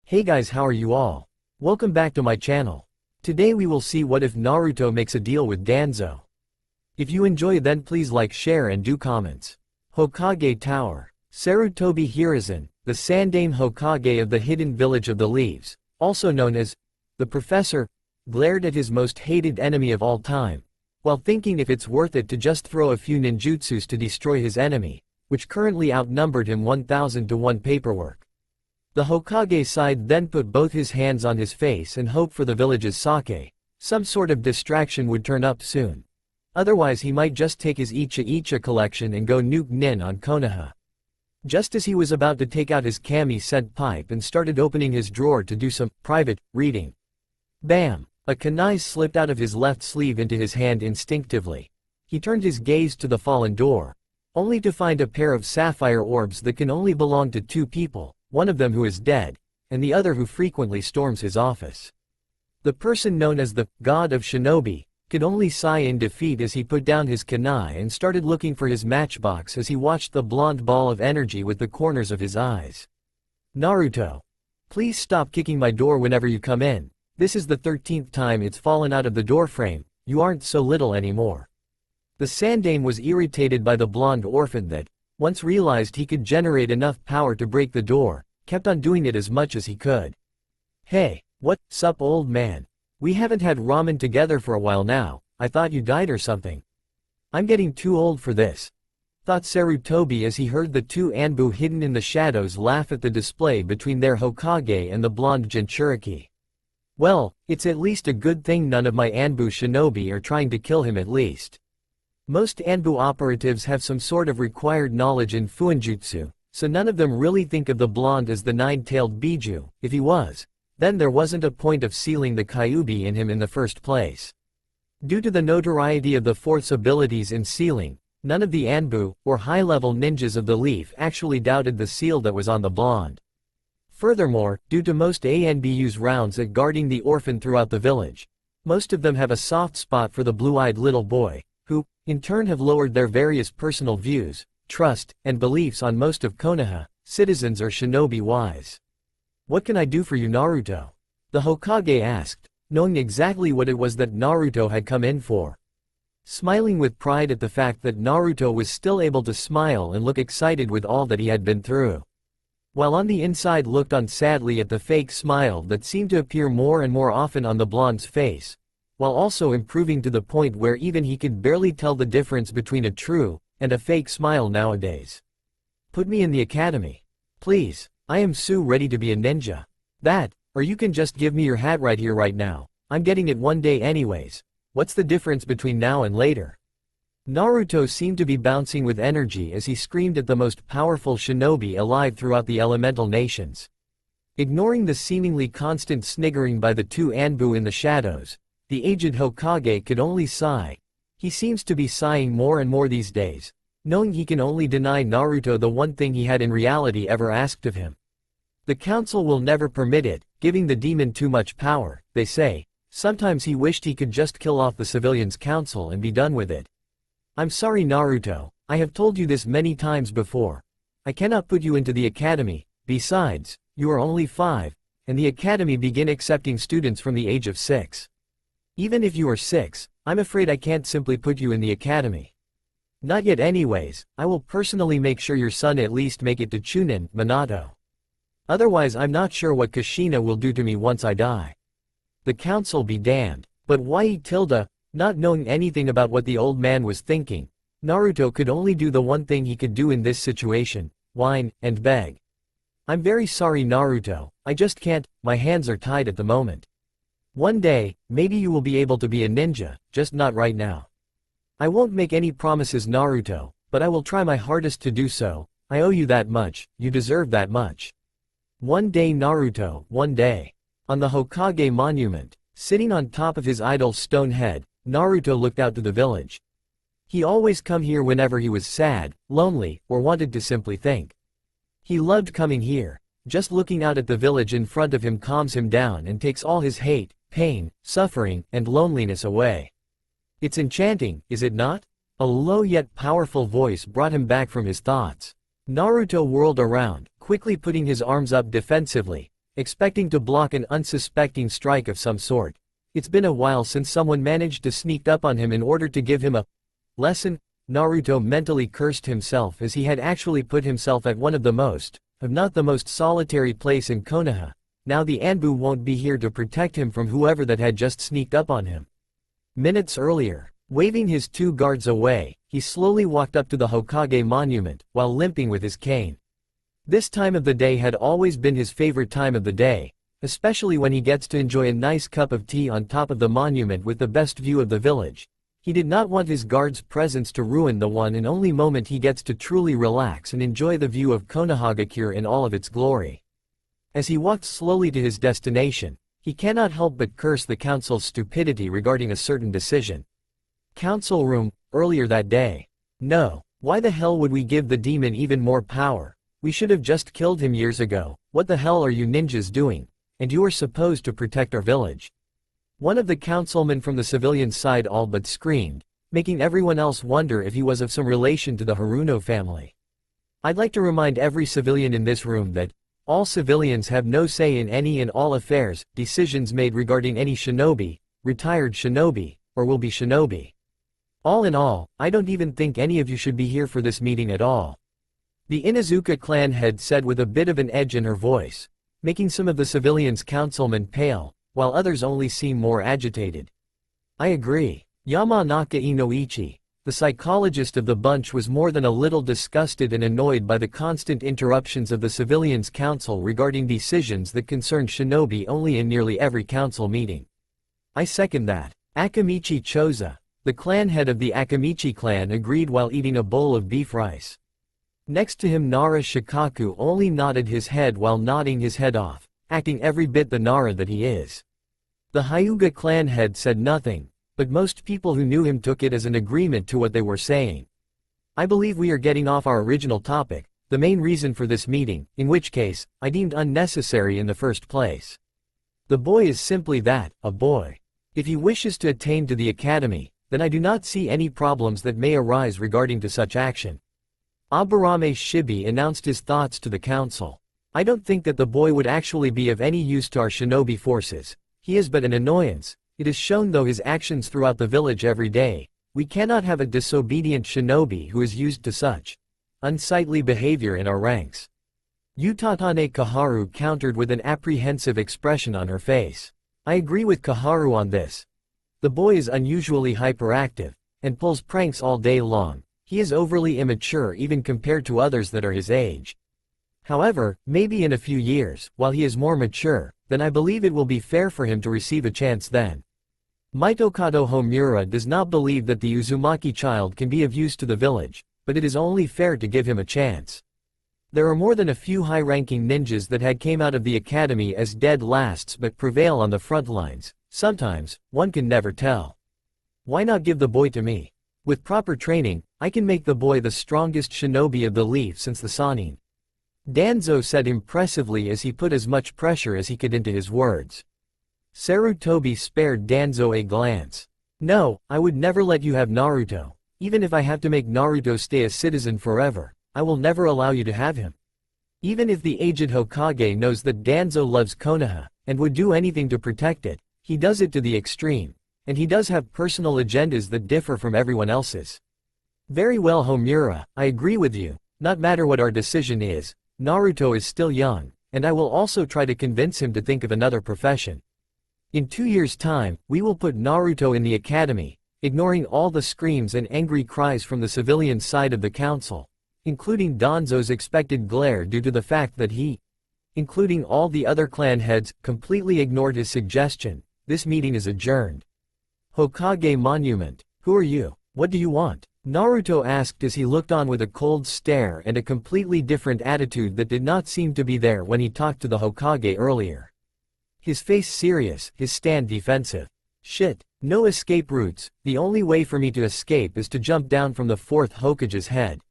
Hey guys, how are you all? Welcome back to my channel. Today we will see what if Naruto makes a deal with Danzo. If you enjoy then please like, share and do comments. Hokage Tower. Sarutobi Hiruzen, the Sandaime Hokage of the hidden village of the leaves, also known as the Professor, glared at his most hated enemy of all time, while thinking if it's worth it to just throw a few ninjutsus to destroy his enemy, which currently outnumbered him 1,000 to 1 paperwork. The Hokage side then put both his hands on his face and hoped for the village's sake, some sort of distraction would turn up soon. Otherwise he might just take his Icha collection and go nuke Nin on Konoha. Just as he was about to take out his kami scent pipe and started opening his drawer to do some private reading. Bam! A kunai slipped out of his left sleeve into his hand instinctively. He turned his gaze to the fallen door, only to find a pair of sapphire orbs that can only belong to two people, one of them who is dead, and the other who frequently storms his office. The person known as the God of Shinobi could only sigh in defeat as he put down his kunai and started looking for his matchbox as he watched the blonde ball of energy with the corners of his eyes. Naruto. Please stop kicking my door whenever you come in. This is the 13th time it's fallen out of the doorframe, you aren't so little anymore. The Sandaime was irritated by the blonde orphan that, once realized he could generate enough power to break the door, kept on doing it as much as he could. Hey, what's up old man? We haven't had ramen together for a while now, I thought you died or something. I'm getting too old for this, thought Sarutobi as he heard the two Anbu hidden in the shadows laugh at the display between their Hokage and the blonde Jinchuriki. Well, it's at least a good thing none of my Anbu shinobi are trying to kill him at least. Most Anbu operatives have some sort of required knowledge in Fuinjutsu, so none of them really think of the blonde as the nine-tailed Biju. If he was, then there wasn't a point of sealing the Kyuubi in him in the first place. Due to the notoriety of the fourth's abilities in sealing, none of the Anbu, or high-level ninjas of the leaf actually doubted the seal that was on the blonde. Furthermore, due to most ANBU's rounds at guarding the orphan throughout the village, most of them have a soft spot for the blue-eyed little boy, who, in turn have lowered their various personal views, trust, and beliefs on most of Konoha, citizens or shinobi-wise. What can I do for you Naruto? The Hokage asked, knowing exactly what it was that Naruto had come in for. Smiling with pride at the fact that Naruto was still able to smile and look excited with all that he had been through. While on the inside looked on sadly at the fake smile that seemed to appear more and more often on the blonde's face, while also improving to the point where even he could barely tell the difference between a true and a fake smile nowadays. Put me in the academy. Please, I am so ready to be a ninja. That, or you can just give me your hat right here right now, I'm getting it one day anyways. What's the difference between now and later? Naruto seemed to be bouncing with energy as he screamed at the most powerful shinobi alive throughout the elemental nations. Ignoring the seemingly constant sniggering by the two Anbu in the shadows, the aged Hokage could only sigh. He seems to be sighing more and more these days, knowing he can only deny Naruto the one thing he had in reality ever asked of him. The council will never permit it, giving the demon too much power, they say. Sometimes he wished he could just kill off the civilians' council and be done with it. I'm sorry Naruto, I have told you this many times before. I cannot put you into the academy, besides, you are only 5, and the academy begin accepting students from the age of 6. Even if you are 6, I'm afraid I can't simply put you in the academy. Not yet anyways, I will personally make sure your son at least make it to Chunin, Minato. Otherwise I'm not sure what Kushina will do to me once I die. The council be damned, but why not knowing anything about what the old man was thinking, Naruto could only do the one thing he could do in this situation, whine and beg. I'm very sorry Naruto, I just can't, my hands are tied at the moment. One day, maybe you will be able to be a ninja, just not right now. I won't make any promises Naruto, but I will try my hardest to do so. I owe you that much, you deserve that much. One day Naruto, one day. On the Hokage monument, sitting on top of his idol's stone head, Naruto looked out to the village. He always come here whenever he was sad, lonely, or wanted to simply think. He loved coming here. Just looking out at the village in front of him calms him down and takes all his hate, pain, suffering, and loneliness away. It's enchanting, is it not? A low yet powerful voice brought him back from his thoughts. Naruto whirled around, quickly putting his arms up defensively, expecting to block an unsuspecting strike of some sort. It's been a while since someone managed to sneak up on him in order to give him a lesson. Naruto mentally cursed himself as he had actually put himself at one of the most, if not the most solitary place in Konoha. Now the Anbu won't be here to protect him from whoever that had just sneaked up on him. Minutes earlier, waving his 2 guards away, he slowly walked up to the Hokage monument, while limping with his cane. This time of the day had always been his favorite time of the day, especially when he gets to enjoy a nice cup of tea on top of the monument with the best view of the village. He did not want his guard's presence to ruin the one and only moment he gets to truly relax and enjoy the view of Konohagakure in all of its glory. As he walked slowly to his destination, he cannot help but curse the council's stupidity regarding a certain decision. Council room, earlier that day. No, why the hell would we give the demon even more power? We should have just killed him years ago. What the hell are you ninjas doing? And you are supposed to protect our village. One of the councilmen from the civilian side all but screamed, making everyone else wonder if he was of some relation to the Haruno family. I'd like to remind every civilian in this room that all civilians have no say in any and all affairs, decisions made regarding any shinobi, retired shinobi, or will be shinobi. All in all, I don't even think any of you should be here for this meeting at all. The Inuzuka clan head said with a bit of an edge in her voice, making some of the civilians' councilmen pale, while others only seem more agitated. I agree. Yamanaka Inoichi, the psychologist of the bunch, was more than a little disgusted and annoyed by the constant interruptions of the civilians' council regarding decisions that concerned shinobi only in nearly every council meeting. I second that. Akamichi Choza, the clan head of the Akamichi clan, agreed while eating a bowl of beef rice. Next to him Nara Shikaku only nodded his head while nodding his head off, acting every bit the Nara that he is. The Hyuga clan head said nothing, but most people who knew him took it as an agreement to what they were saying. I believe we are getting off our original topic, the main reason for this meeting, in which case, I deemed unnecessary in the first place. The boy is simply that, a boy. If he wishes to attain to the academy, then I do not see any problems that may arise regarding to such action. Aburame Shibi announced his thoughts to the council. I don't think that the boy would actually be of any use to our shinobi forces. He is but an annoyance. It is shown through his actions throughout the village every day. We cannot have a disobedient shinobi who is used to such unsightly behavior in our ranks. Utatane Kaharu countered with an apprehensive expression on her face. I agree with Kaharu on this. The boy is unusually hyperactive, and pulls pranks all day long. He is overly immature even compared to others that are his age. However, maybe in a few years, while he is more mature, then I believe it will be fair for him to receive a chance then. Mitokado Homura does not believe that the Uzumaki child can be of use to the village, but it is only fair to give him a chance. There are more than a few high-ranking ninjas that had came out of the academy as dead lasts but prevail on the front lines. Sometimes, one can never tell. Why not give the boy to me? With proper training, I can make the boy the strongest shinobi of the Leaf since the Sannin. Danzo said impressively as he put as much pressure as he could into his words. Sarutobi spared Danzo a glance. No, I would never let you have Naruto. Even if I have to make Naruto stay a citizen forever, I will never allow you to have him. Even if the aged Hokage knows that Danzo loves Konoha, and would do anything to protect it, he does it to the extreme, and he does have personal agendas that differ from everyone else's. Very well Homura, I agree with you. Not matter what our decision is, Naruto is still young, and I will also try to convince him to think of another profession. In 2 years' time, we will put Naruto in the academy, ignoring all the screams and angry cries from the civilian side of the council, including Danzo's expected glare due to the fact that he, including all the other clan heads, completely ignored his suggestion. This meeting is adjourned. Hokage Monument. Who are you? What do you want? Naruto asked as he looked on with a cold stare and a completely different attitude that did not seem to be there when he talked to the Hokage earlier. His face serious, his stand defensive. Shit, no escape routes, the only way for me to escape is to jump down from the 4th Hokage's head.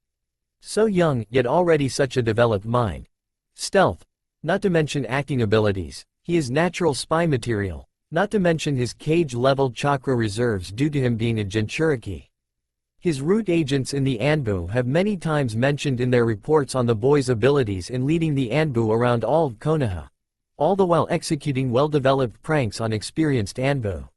So young, yet already such a developed mind. Stealth. Not to mention acting abilities, he is natural spy material. Not to mention his cage-level chakra reserves due to him being a Jinchuriki. His root agents in the Anbu have many times mentioned in their reports on the boy's abilities in leading the Anbu around all of Konoha. all the while executing well-developed pranks on experienced Anbu.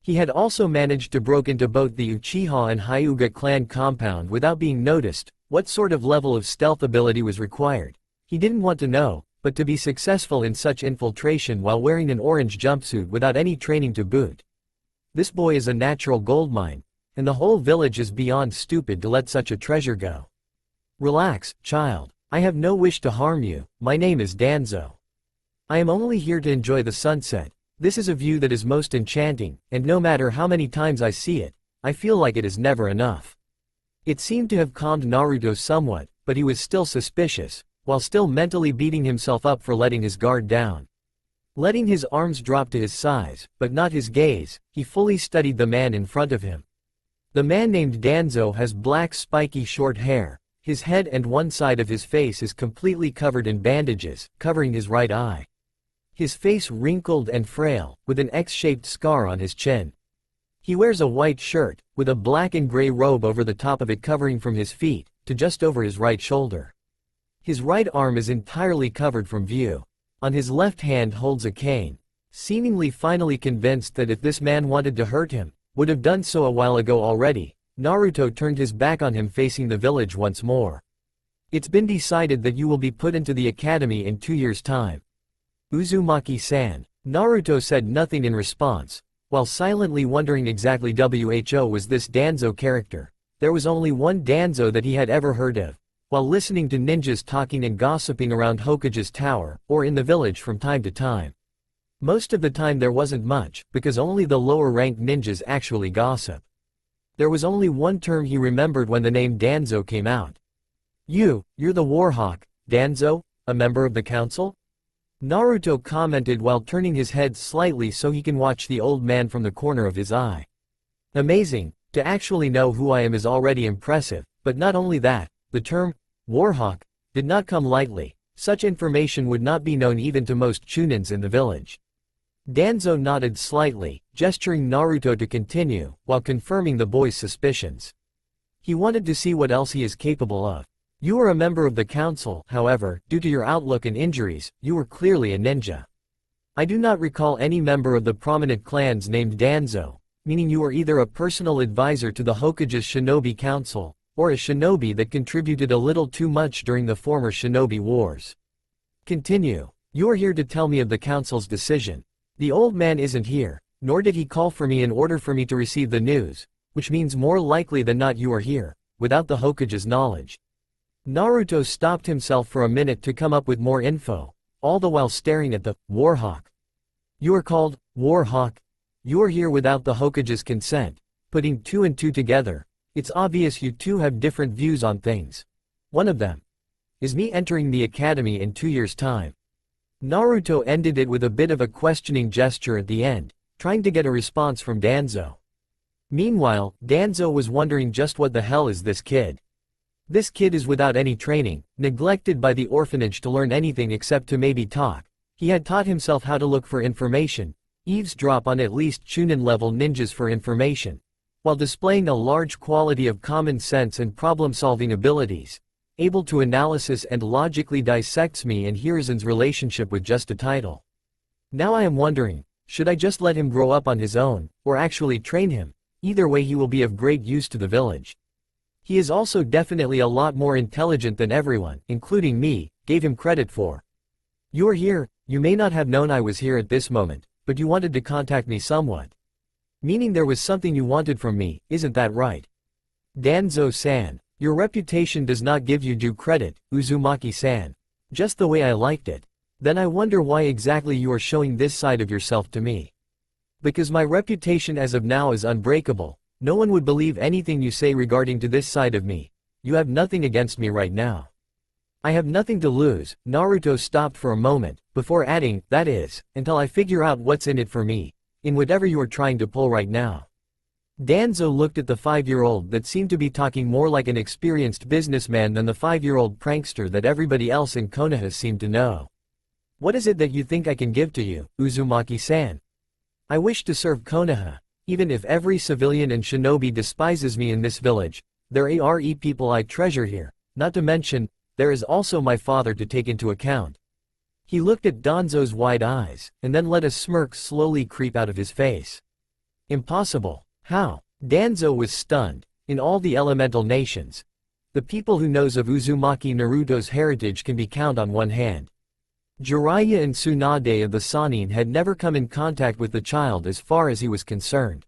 He had also managed to break into both the Uchiha and Hyuga clan compound without being noticed. What sort of level of stealth ability was required? He didn't want to know, but to be successful in such infiltration while wearing an orange jumpsuit without any training to boot. This boy is a natural goldmine, and the whole village is beyond stupid to let such a treasure go. Relax, child. I have no wish to harm you. My name is Danzo. I am only here to enjoy the sunset. This is a view that is most enchanting, and no matter how many times I see it, I feel like it is never enough. It seemed to have calmed Naruto somewhat, but he was still suspicious, while still mentally beating himself up for letting his guard down. Letting his arms drop to his sides, but not his gaze, he fully studied the man in front of him. The man named Danzo has black spiky short hair. His head and one side of his face is completely covered in bandages, covering his right eye. His face wrinkled and frail, with an X-shaped scar on his chin. He wears a white shirt, with a black and gray robe over the top of it covering from his feet, to just over his right shoulder. His right arm is entirely covered from view. On his left hand holds a cane. Seemingly finally convinced that if this man wanted to hurt him, would have done so a while ago already, Naruto turned his back on him facing the village once more. It's been decided that you will be put into the academy in 2 years' time. Uzumaki-san. Naruto said nothing in response, while silently wondering exactly who was this Danzo character. There was only one Danzo that he had ever heard of, while listening to ninjas talking and gossiping around Hokage's tower, or in the village from time to time. Most of the time there wasn't much, because only the lower-ranked ninjas actually gossip. There was only one term he remembered when the name Danzo came out. You're the Warhawk, Danzo, a member of the council? Naruto commented while turning his head slightly so he can watch the old man from the corner of his eye. Amazing, to actually know who I am is already impressive, but not only that, the term, Warhawk, did not come lightly. Such information would not be known even to most chunins in the village. Danzo nodded slightly, gesturing Naruto to continue, while confirming the boy's suspicions. He wanted to see what else he is capable of. You are a member of the council, however, due to your outlook and injuries, you were clearly a ninja. I do not recall any member of the prominent clans named Danzo, meaning you are either a personal advisor to the Hokage's Shinobi Council, or a shinobi that contributed a little too much during the former Shinobi Wars. Continue. You are here to tell me of the council's decision. The old man isn't here, nor did he call for me in order for me to receive the news, which means more likely than not you are here, without the Hokage's knowledge. Naruto stopped himself for a minute to come up with more info, all the while staring at the Warhawk. You are called Warhawk. You are here without the Hokage's consent. Putting 2 and 2 together, it's obvious you two have different views on things. One of them is me entering the academy in 2 years' time. Naruto ended it with a bit of a questioning gesture at the end, trying to get a response from Danzo. Meanwhile, Danzo was wondering just what the hell is this kid. This kid is without any training, neglected by the orphanage to learn anything except to maybe talk. He had taught himself how to look for information, eavesdrop on at least Chunin-level ninjas for information, while displaying a large quality of common sense and problem-solving abilities, able to analysis and logically dissects me and Hirazen's relationship with just a title. Now I am wondering, should I just let him grow up on his own, or actually train him? Either way he will be of great use to the village. He is also definitely a lot more intelligent than everyone, including me, gave him credit for. You are here, you may not have known I was here at this moment, but you wanted to contact me somewhat. Meaning there was something you wanted from me, isn't that right? Danzo-san, your reputation does not give you due credit, Uzumaki-san. Just the way I liked it. Then I wonder why exactly you are showing this side of yourself to me. Because my reputation as of now is unbreakable, no one would believe anything you say regarding to this side of me. You have nothing against me right now. I have nothing to lose. Naruto stopped for a moment, before adding, that is, until I figure out what's in it for me, in whatever you are trying to pull right now. Danzo looked at the 5-year-old that seemed to be talking more like an experienced businessman than the 5-year-old prankster that everybody else in Konoha seemed to know. What is it that you think I can give to you, Uzumaki-san? I wish to serve Konoha, even if every civilian and shinobi despises me in this village. There are people I treasure here, not to mention, there is also my father to take into account. He looked at Danzo's wide eyes, and then let a smirk slowly creep out of his face. Impossible. How? Danzo was stunned. In all the elemental nations, the people who knows of Uzumaki Naruto's heritage can be counted on one hand. Jiraiya and Tsunade of the Sannin had never come in contact with the child as far as he was concerned.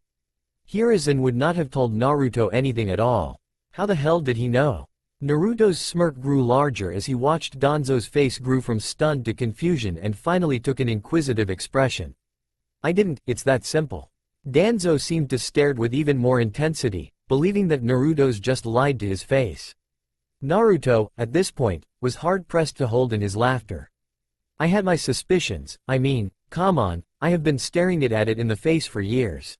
Hiruzen would not have told Naruto anything at all. How the hell did he know? Naruto's smirk grew larger as he watched Danzo's face grew from stunned to confusion and finally took an inquisitive expression. I didn't, it's that simple. Danzo seemed to stare with even more intensity, believing that Naruto's just lied to his face. Naruto, at this point, was hard-pressed to hold in his laughter. I had my suspicions, I mean, come on, I have been staring it at it in the face for years.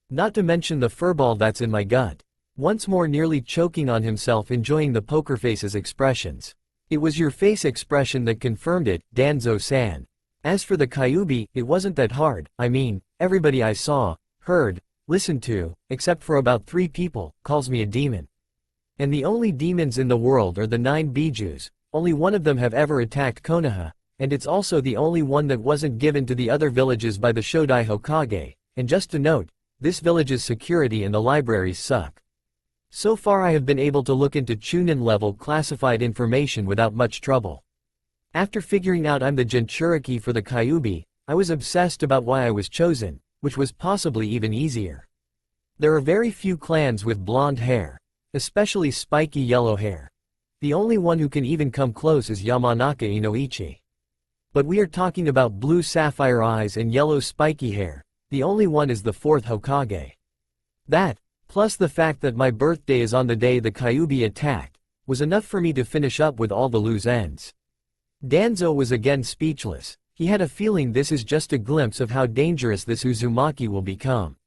Not to mention the furball that's in my gut. Once more nearly choking on himself enjoying the poker face's expressions. It was your face expression that confirmed it, Danzo-san. As for the Kyuubi, it wasn't that hard, I mean, everybody I saw, heard, listened to, except for about 3 people, calls me a demon. And the only demons in the world are the 9 Bijus, only one of them have ever attacked Konoha, and it's also the only one that wasn't given to the other villages by the Shodai Hokage, and just to note, this village's security and the libraries suck. So far I have been able to look into Chunin-level classified information without much trouble. After figuring out I'm the Jinchuriki for the Kyuubi, I was obsessed about why I was chosen, which was possibly even easier. There are very few clans with blonde hair, especially spiky yellow hair. The only one who can even come close is Yamanaka Inoichi. But we are talking about blue sapphire eyes and yellow spiky hair, the only one is the 4th Hokage. That, plus the fact that my birthday is on the day the Kyuubi attacked, was enough for me to finish up with all the loose ends. Danzo was again speechless. He had a feeling this is just a glimpse of how dangerous this Uzumaki will become.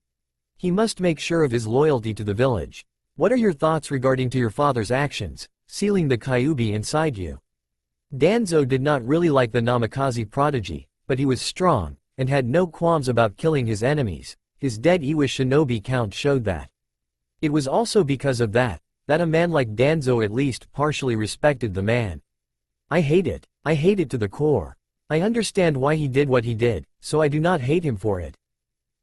He must make sure of his loyalty to the village. What are your thoughts regarding to your father's actions, sealing the Kyuubi inside you? Danzo did not really like the Namikaze prodigy, but he was strong, and had no qualms about killing his enemies. His dead Iwa Shinobi count showed that. It was also because of that a man like Danzo at least partially respected the man. I hate it to the core. I understand why he did what he did, so I do not hate him for it.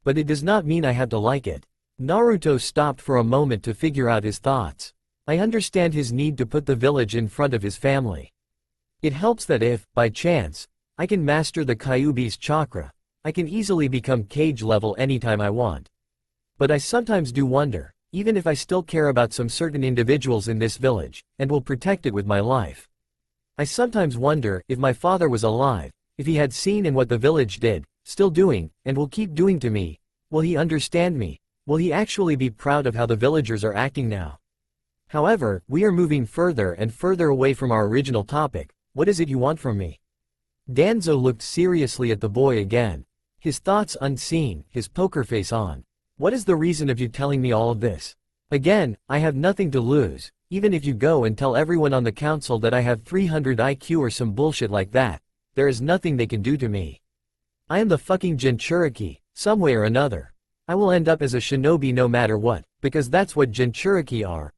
But it does not mean I have to like it. Naruto stopped for a moment to figure out his thoughts. I understand his need to put the village in front of his family. It helps that if, by chance, I can master the Kyuubi's chakra, I can easily become Kage level anytime I want. But I sometimes do wonder, even if I still care about some certain individuals in this village, and will protect it with my life. I sometimes wonder, if my father was alive, if he had seen and what the village did, still doing, and will keep doing to me, will he understand me? Will he actually be proud of how the villagers are acting now? However, we are moving further and further away from our original topic. What is it you want from me? Danzo looked seriously at the boy again. His thoughts unseen, his poker face on. What is the reason of you telling me all of this? Again, I have nothing to lose, even if you go and tell everyone on the council that I have 300 IQ or some bullshit like that. There is nothing they can do to me. I am the fucking Jinchuriki, some way or another. I will end up as a shinobi no matter what, because that's what Jinchuriki are.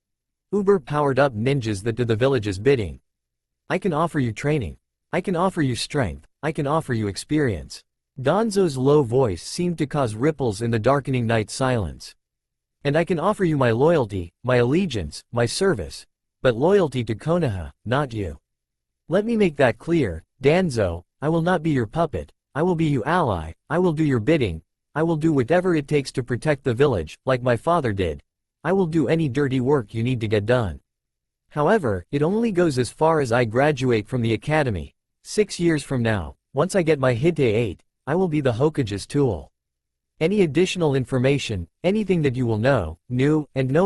Uber powered up ninjas that do the village's bidding. I can offer you training. I can offer you strength. I can offer you experience. Danzo's low voice seemed to cause ripples in the darkening night silence. And I can offer you my loyalty, my allegiance, my service. But loyalty to Konoha, not you. Let me make that clear, Danzo, I will not be your puppet, I will be your ally, I will do your bidding, I will do whatever it takes to protect the village, like my father did. I will do any dirty work you need to get done. However, it only goes as far as I graduate from the academy. 6 years from now, once I get my Hite 8, I will be the Hokage's tool. Any additional information, anything that you will know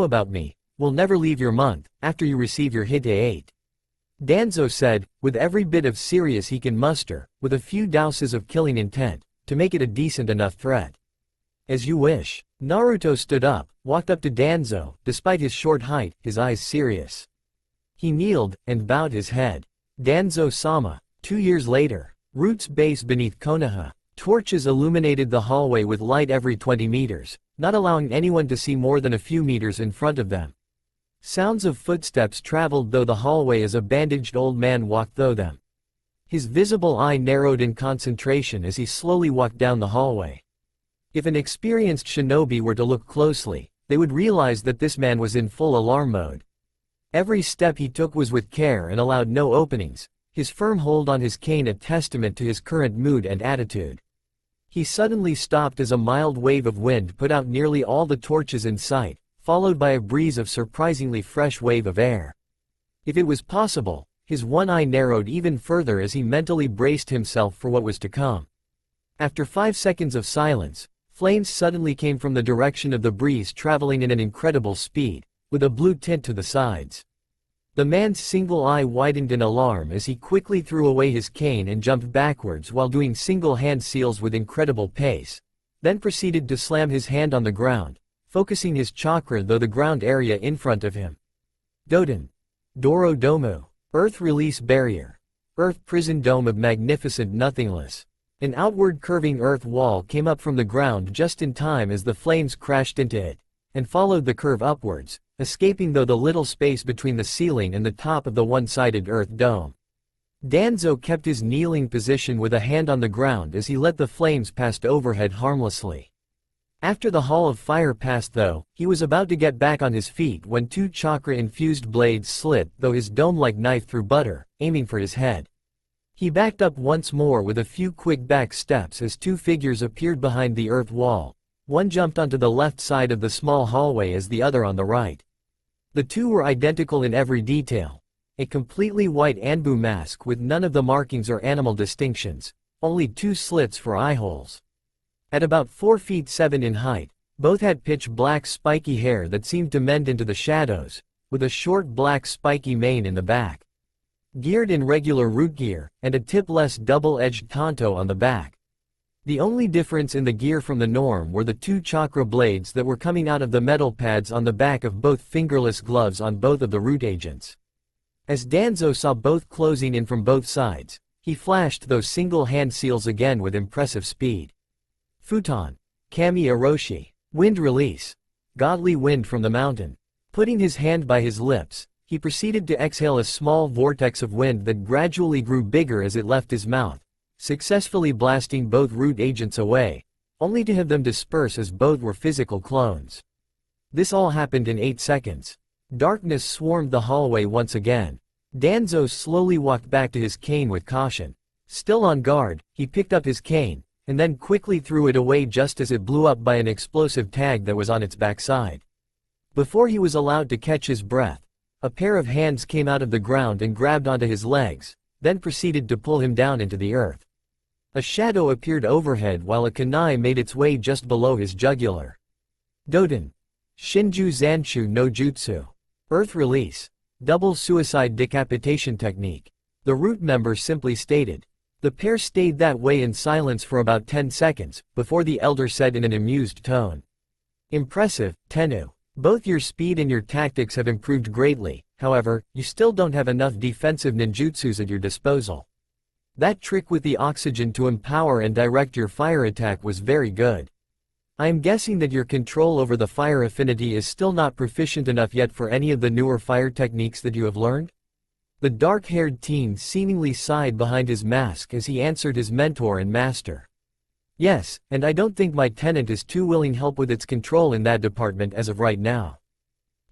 about me, will never leave your month, after you receive your Hite 8. Danzo said, with every bit of serious he can muster, with a few douses of killing intent, to make it a decent enough threat. As you wish. Naruto stood up, walked up to Danzo, despite his short height, his eyes serious. He kneeled, and bowed his head. Danzo-sama. 2 years later. Roots base beneath Konoha. Torches illuminated the hallway with light every 20 meters, not allowing anyone to see more than a few meters in front of them. Sounds of footsteps traveled through the hallway as a bandaged old man walked through them. His visible eye narrowed in concentration as he slowly walked down the hallway. If an experienced shinobi were to look closely, they would realize that this man was in full alarm mode. Every step he took was with care and allowed no openings, his firm hold on his cane a testament to his current mood and attitude. He suddenly stopped as a mild wave of wind put out nearly all the torches in sight, followed by a breeze of surprisingly fresh wave of air. If it was possible, his one eye narrowed even further as he mentally braced himself for what was to come. After 5 seconds of silence, flames suddenly came from the direction of the breeze traveling in an incredible speed, with a blue tint to the sides. The man's single eye widened in alarm as he quickly threw away his cane and jumped backwards while doing single hand seals with incredible pace, then proceeded to slam his hand on the ground, focusing his chakra through the ground area in front of him. Doden. Doro Domu. Earth Release Barrier. Earth Prison Dome of Magnificent Nothingness. An outward curving earth wall came up from the ground just in time as the flames crashed into it, and followed the curve upwards, escaping through the little space between the ceiling and the top of the one-sided earth dome. Danzo kept his kneeling position with a hand on the ground as he let the flames pass overhead harmlessly. After the Hall of Fire passed though, he was about to get back on his feet when 2 chakra-infused blades slit through his dome-like knife through butter, aiming for his head. He backed up once more with a few quick back steps as 2 figures appeared behind the earth wall. One jumped onto the left side of the small hallway as the other on the right. The 2 were identical in every detail. A completely white Anbu mask with none of the markings or animal distinctions, only 2 slits for eye holes. At about 4 feet 7 in height, both had pitch black spiky hair that seemed to mend into the shadows, with a short black spiky mane in the back. Geared in regular root gear, and a tip-less double-edged tanto on the back. The only difference in the gear from the norm were the 2 chakra blades that were coming out of the metal pads on the back of both fingerless gloves on both of the root agents. As Danzo saw both closing in from both sides, he flashed those single hand seals again with impressive speed. Futon. Kami Aroshi. Wind release. Godly wind from the mountain. Putting his hand by his lips, he proceeded to exhale a small vortex of wind that gradually grew bigger as it left his mouth, successfully blasting both root agents away, only to have them disperse as both were physical clones. This all happened in 8 seconds. Darkness swarmed the hallway once again. Danzo slowly walked back to his cane with caution. Still on guard, he picked up his cane, and then quickly threw it away just as it blew up by an explosive tag that was on its backside. Before he was allowed to catch his breath, a pair of hands came out of the ground and grabbed onto his legs, then proceeded to pull him down into the earth. A shadow appeared overhead while a kunai made its way just below his jugular. Doden. Shinju Zanshu no Jutsu. Earth Release. Double Suicide Decapitation Technique. The root member simply stated. The pair stayed that way in silence for about 10 seconds, before the elder said in an amused tone. Impressive, Tennu. Both your speed and your tactics have improved greatly, however, you still don't have enough defensive ninjutsus at your disposal. That trick with the oxygen to empower and direct your fire attack was very good. I am guessing that your control over the fire affinity is still not proficient enough yet for any of the newer fire techniques that you have learned? The dark-haired teen seemingly sighed behind his mask as he answered his mentor and master. Yes, and I don't think my tenant is too willing help with its control in that department as of right now.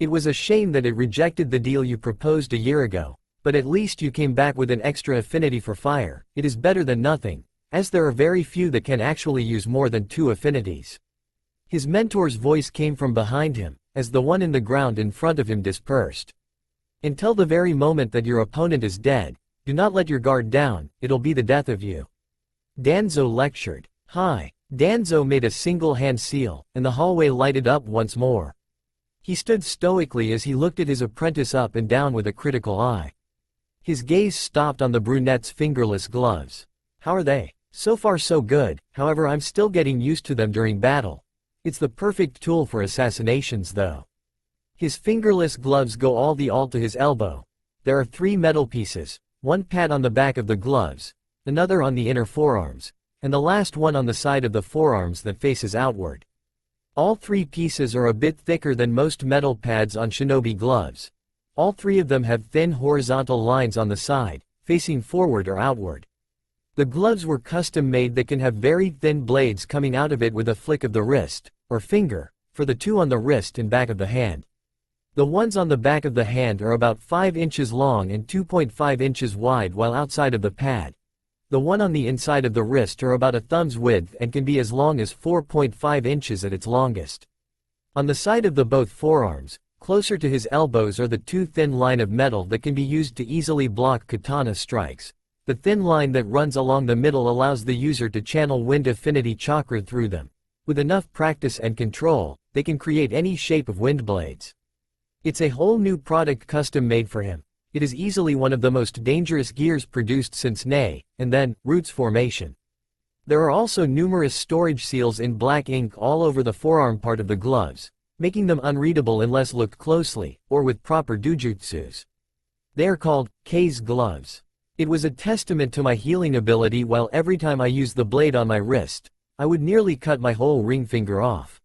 It was a shame that it rejected the deal you proposed a year ago. But at least you came back with an extra affinity for fire. It is better than nothing, as there are very few that can actually use more than 2 affinities. His mentor's voice came from behind him, as the one in the ground in front of him dispersed. Until the very moment that your opponent is dead, do not let your guard down, it'll be the death of you. Danzo lectured. Hi. Danzo made a single hand seal, and the hallway lighted up once more. He stood stoically as he looked at his apprentice up and down with a critical eye. His gaze stopped on the brunette's fingerless gloves. How are they? So far so good, however I'm still getting used to them during battle. It's the perfect tool for assassinations though. His fingerless gloves go all to his elbow. There are 3 metal pieces, one pad on the back of the gloves, another on the inner forearms, and the last one on the side of the forearms that faces outward. All 3 pieces are a bit thicker than most metal pads on shinobi gloves. All 3 of them have thin horizontal lines on the side, facing forward or outward. The gloves were custom-made that can have very thin blades coming out of it with a flick of the wrist, or finger, for the two on the wrist and back of the hand. The ones on the back of the hand are about 5 inches long and 2.5 inches wide while outside of the pad. The one on the inside of the wrist are about a thumb's width and can be as long as 4.5 inches at its longest. On the side of the both forearms, closer to his elbows are the two thin line of metal that can be used to easily block katana strikes. The thin line that runs along the middle allows the user to channel wind affinity chakra through them. With enough practice and control, they can create any shape of wind blades. It's a whole new product custom made for him. It is easily one of the most dangerous gears produced since Nei, and then, Roots formation. There are also numerous storage seals in black ink all over the forearm part of the gloves, making them unreadable unless looked closely, or with proper dojutsus. They are called K's gloves. It was a testament to my healing ability while every time I used the blade on my wrist, I would nearly cut my whole ring finger off.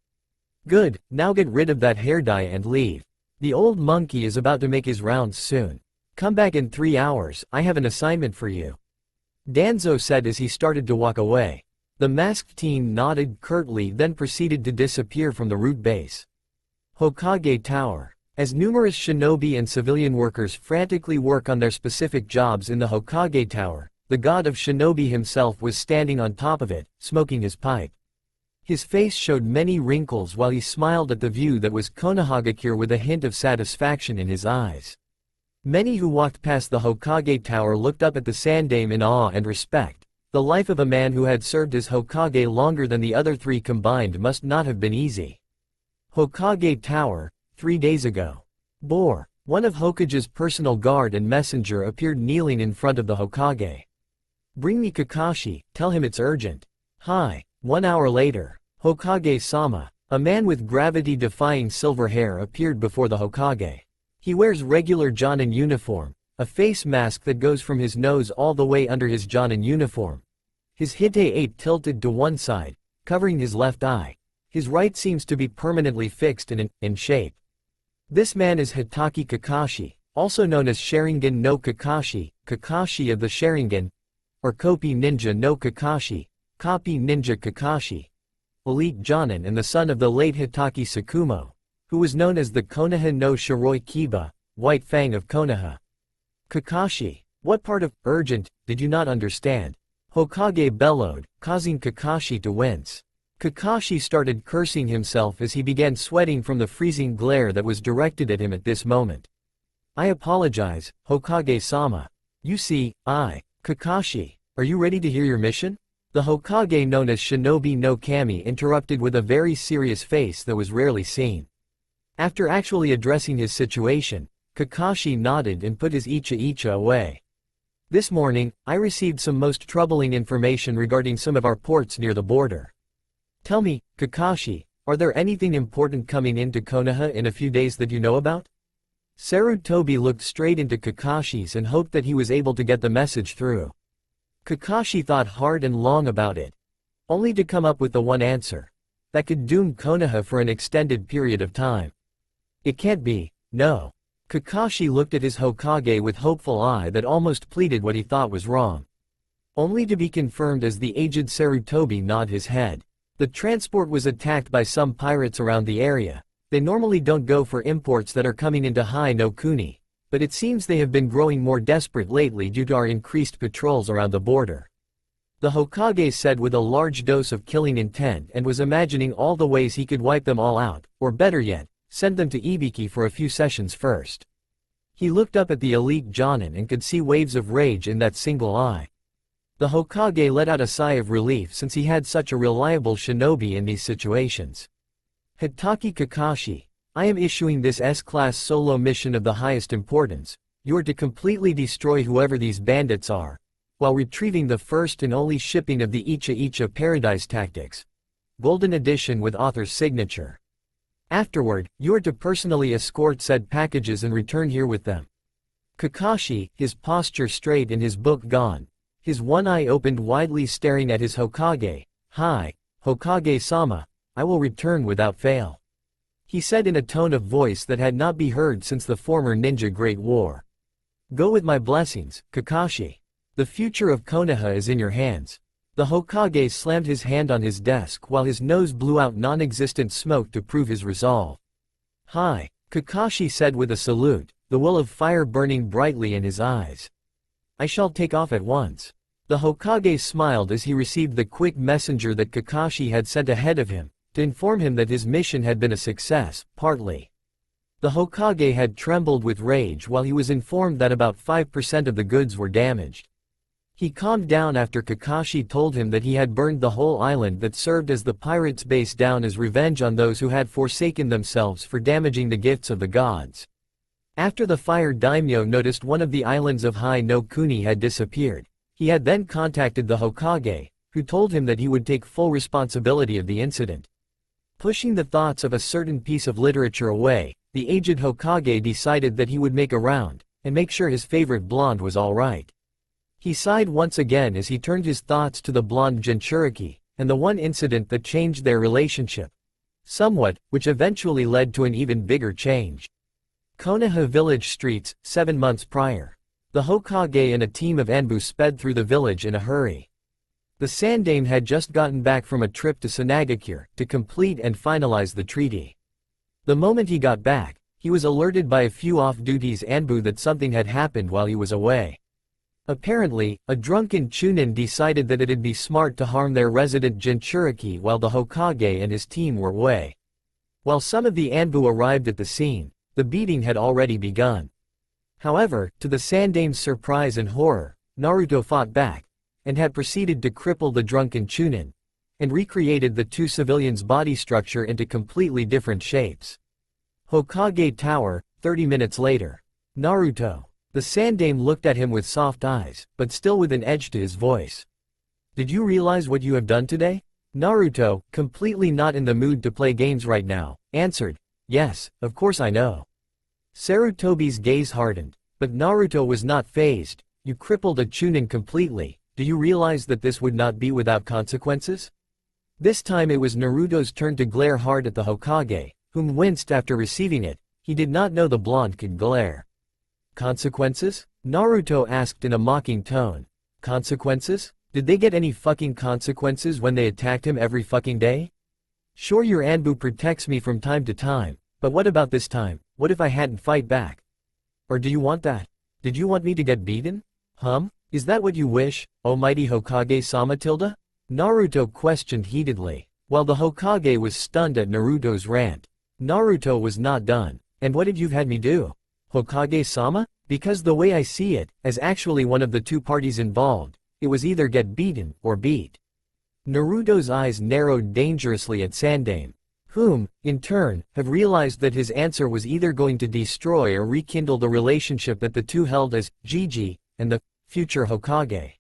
Good, now get rid of that hair dye and leave. The old monkey is about to make his rounds soon. Come back in 3 hours, I have an assignment for you. Danzo said as he started to walk away. The masked teen nodded curtly then proceeded to disappear from the root base. Hokage Tower. As numerous shinobi and civilian workers frantically work on their specific jobs in the Hokage Tower, the god of shinobi himself was standing on top of it, smoking his pipe. His face showed many wrinkles while he smiled at the view that was Konohagakure with a hint of satisfaction in his eyes. Many who walked past the Hokage Tower looked up at the Sandaime in awe and respect. The life of a man who had served as Hokage longer than the other three combined must not have been easy. Hokage Tower, 3 days ago. Bor, one of Hokage's personal guard and messenger appeared kneeling in front of the Hokage. Bring me Kakashi, tell him it's urgent. Hi. 1 hour later, Hokage-sama, a man with gravity-defying silver hair appeared before the Hokage. He wears regular Jonin uniform, a face mask that goes from his nose all the way under his Jonin uniform. His hite-8 tilted to one side, covering his left eye. His right seems to be permanently fixed and in shape. This man is Hitaki Kakashi, also known as Sharingan no Kakashi, Kakashi of the Sharingan, or Kopi Ninja no Kakashi, Kopi Ninja Kakashi, elite Jonin and the son of the late Hitaki Tsukumo, who was known as the Konoha no Shiroi Kiba, White Fang of Konoha. Kakashi, what part of urgent did you not understand? Hokage bellowed, causing Kakashi to wince. Kakashi started cursing himself as he began sweating from the freezing glare that was directed at him at this moment. I apologize, Hokage-sama. You see, Kakashi, are you ready to hear your mission? The Hokage known as Shinobi no Kami interrupted with a very serious face that was rarely seen. After actually addressing his situation, Kakashi nodded and put his icha away. This morning, I received some most troubling information regarding some of our ports near the border. Tell me, Kakashi, are there anything important coming into Konoha in a few days that you know about? Sarutobi looked straight into Kakashi's and hoped that he was able to get the message through. Kakashi thought hard and long about it, only to come up with the one answer that could doom Konoha for an extended period of time. It can't be, no. Kakashi looked at his Hokage with hopeful eye that almost pleaded what he thought was wrong. Only to be confirmed as the aged Sarutobi nodded his head. The transport was attacked by some pirates around the area. They normally don't go for imports that are coming into Hai no Kuni, but it seems they have been growing more desperate lately due to our increased patrols around the border. The Hokage said with a large dose of killing intent and was imagining all the ways he could wipe them all out, or better yet, send them to Ibiki for a few sessions first. He looked up at the elite Jonin and could see waves of rage in that single eye. The Hokage let out a sigh of relief since he had such a reliable shinobi in these situations. Hitaki Kakashi, I am issuing this S-class solo mission of the highest importance. You are to completely destroy whoever these bandits are, while retrieving the first and only shipping of the Icha Paradise Tactics. Golden edition with author's signature. Afterward, you are to personally escort said packages and return here with them. Kakashi, his posture straight and his book gone, his one eye opened widely staring at his Hokage. Hi, Hokage-sama, I will return without fail. He said in a tone of voice that had not been heard since the former ninja Great War. Go with my blessings, Kakashi. The future of Konoha is in your hands. The Hokage slammed his hand on his desk while his nose blew out non-existent smoke to prove his resolve. "Hi," Kakashi said with a salute, the will of fire burning brightly in his eyes. "I shall take off at once." The Hokage smiled as he received the quick messenger that Kakashi had sent ahead of him, to inform him that his mission had been a success, partly. The Hokage had trembled with rage while he was informed that about 5% of the goods were damaged. He calmed down after Kakashi told him that he had burned the whole island that served as the pirates' base down as revenge on those who had forsaken themselves for damaging the gifts of the gods. After the fire daimyo noticed one of the islands of Hai no Kuni had disappeared, he had then contacted the Hokage, who told him that he would take full responsibility of the incident. Pushing the thoughts of a certain piece of literature away, the aged Hokage decided that he would make a round, and make sure his favorite blonde was alright. He sighed once again as he turned his thoughts to the blonde Jinchuriki, and the one incident that changed their relationship. Somewhat, which eventually led to an even bigger change. Konoha village streets, 7 months prior. The Hokage and a team of Anbu sped through the village in a hurry. The Sandaime had just gotten back from a trip to Seedy-acc to complete and finalize the treaty. The moment he got back, he was alerted by a few off-duty Anbu that something had happened while he was away. Apparently, a drunken Chunin decided that it'd be smart to harm their resident Jinchuriki while the Hokage and his team were away. While some of the Anbu arrived at the scene, the beating had already begun. However, to the Sandaime's surprise and horror, Naruto fought back, and had proceeded to cripple the drunken Chunin, and recreated the two civilians' body structure into completely different shapes. Hokage Tower, 30 minutes later. Naruto. The Sandaime looked at him with soft eyes, but still with an edge to his voice. "Did you realize what you have done today?" Naruto, completely not in the mood to play games right now, answered, "Yes, of course I know." Sarutobi's gaze hardened, but Naruto was not fazed. "You crippled a Chunin completely, do you realize that this would not be without consequences?" This time it was Naruto's turn to glare hard at the Hokage, whom winced after receiving it. He did not know the blonde could glare. "Consequences?" Naruto asked in a mocking tone. "Consequences? Did they get any fucking consequences when they attacked him every fucking day? Sure, your Anbu protects me from time to time, but what about this time? What if I hadn't fight back? Or do you want that? Did you want me to get beaten? Is that what you wish, almighty Hokage-sama tilde?" Naruto questioned heatedly. While the Hokage was stunned at Naruto's rant, Naruto was not done. "And what did you had me do? Hokage-sama? Because the way I see it, as actually one of the two parties involved, it was either get beaten or beat." Naruto's eyes narrowed dangerously at Sandaime, whom, in turn, have realized that his answer was either going to destroy or rekindle the relationship that the two held as Gigi and the future Hokage.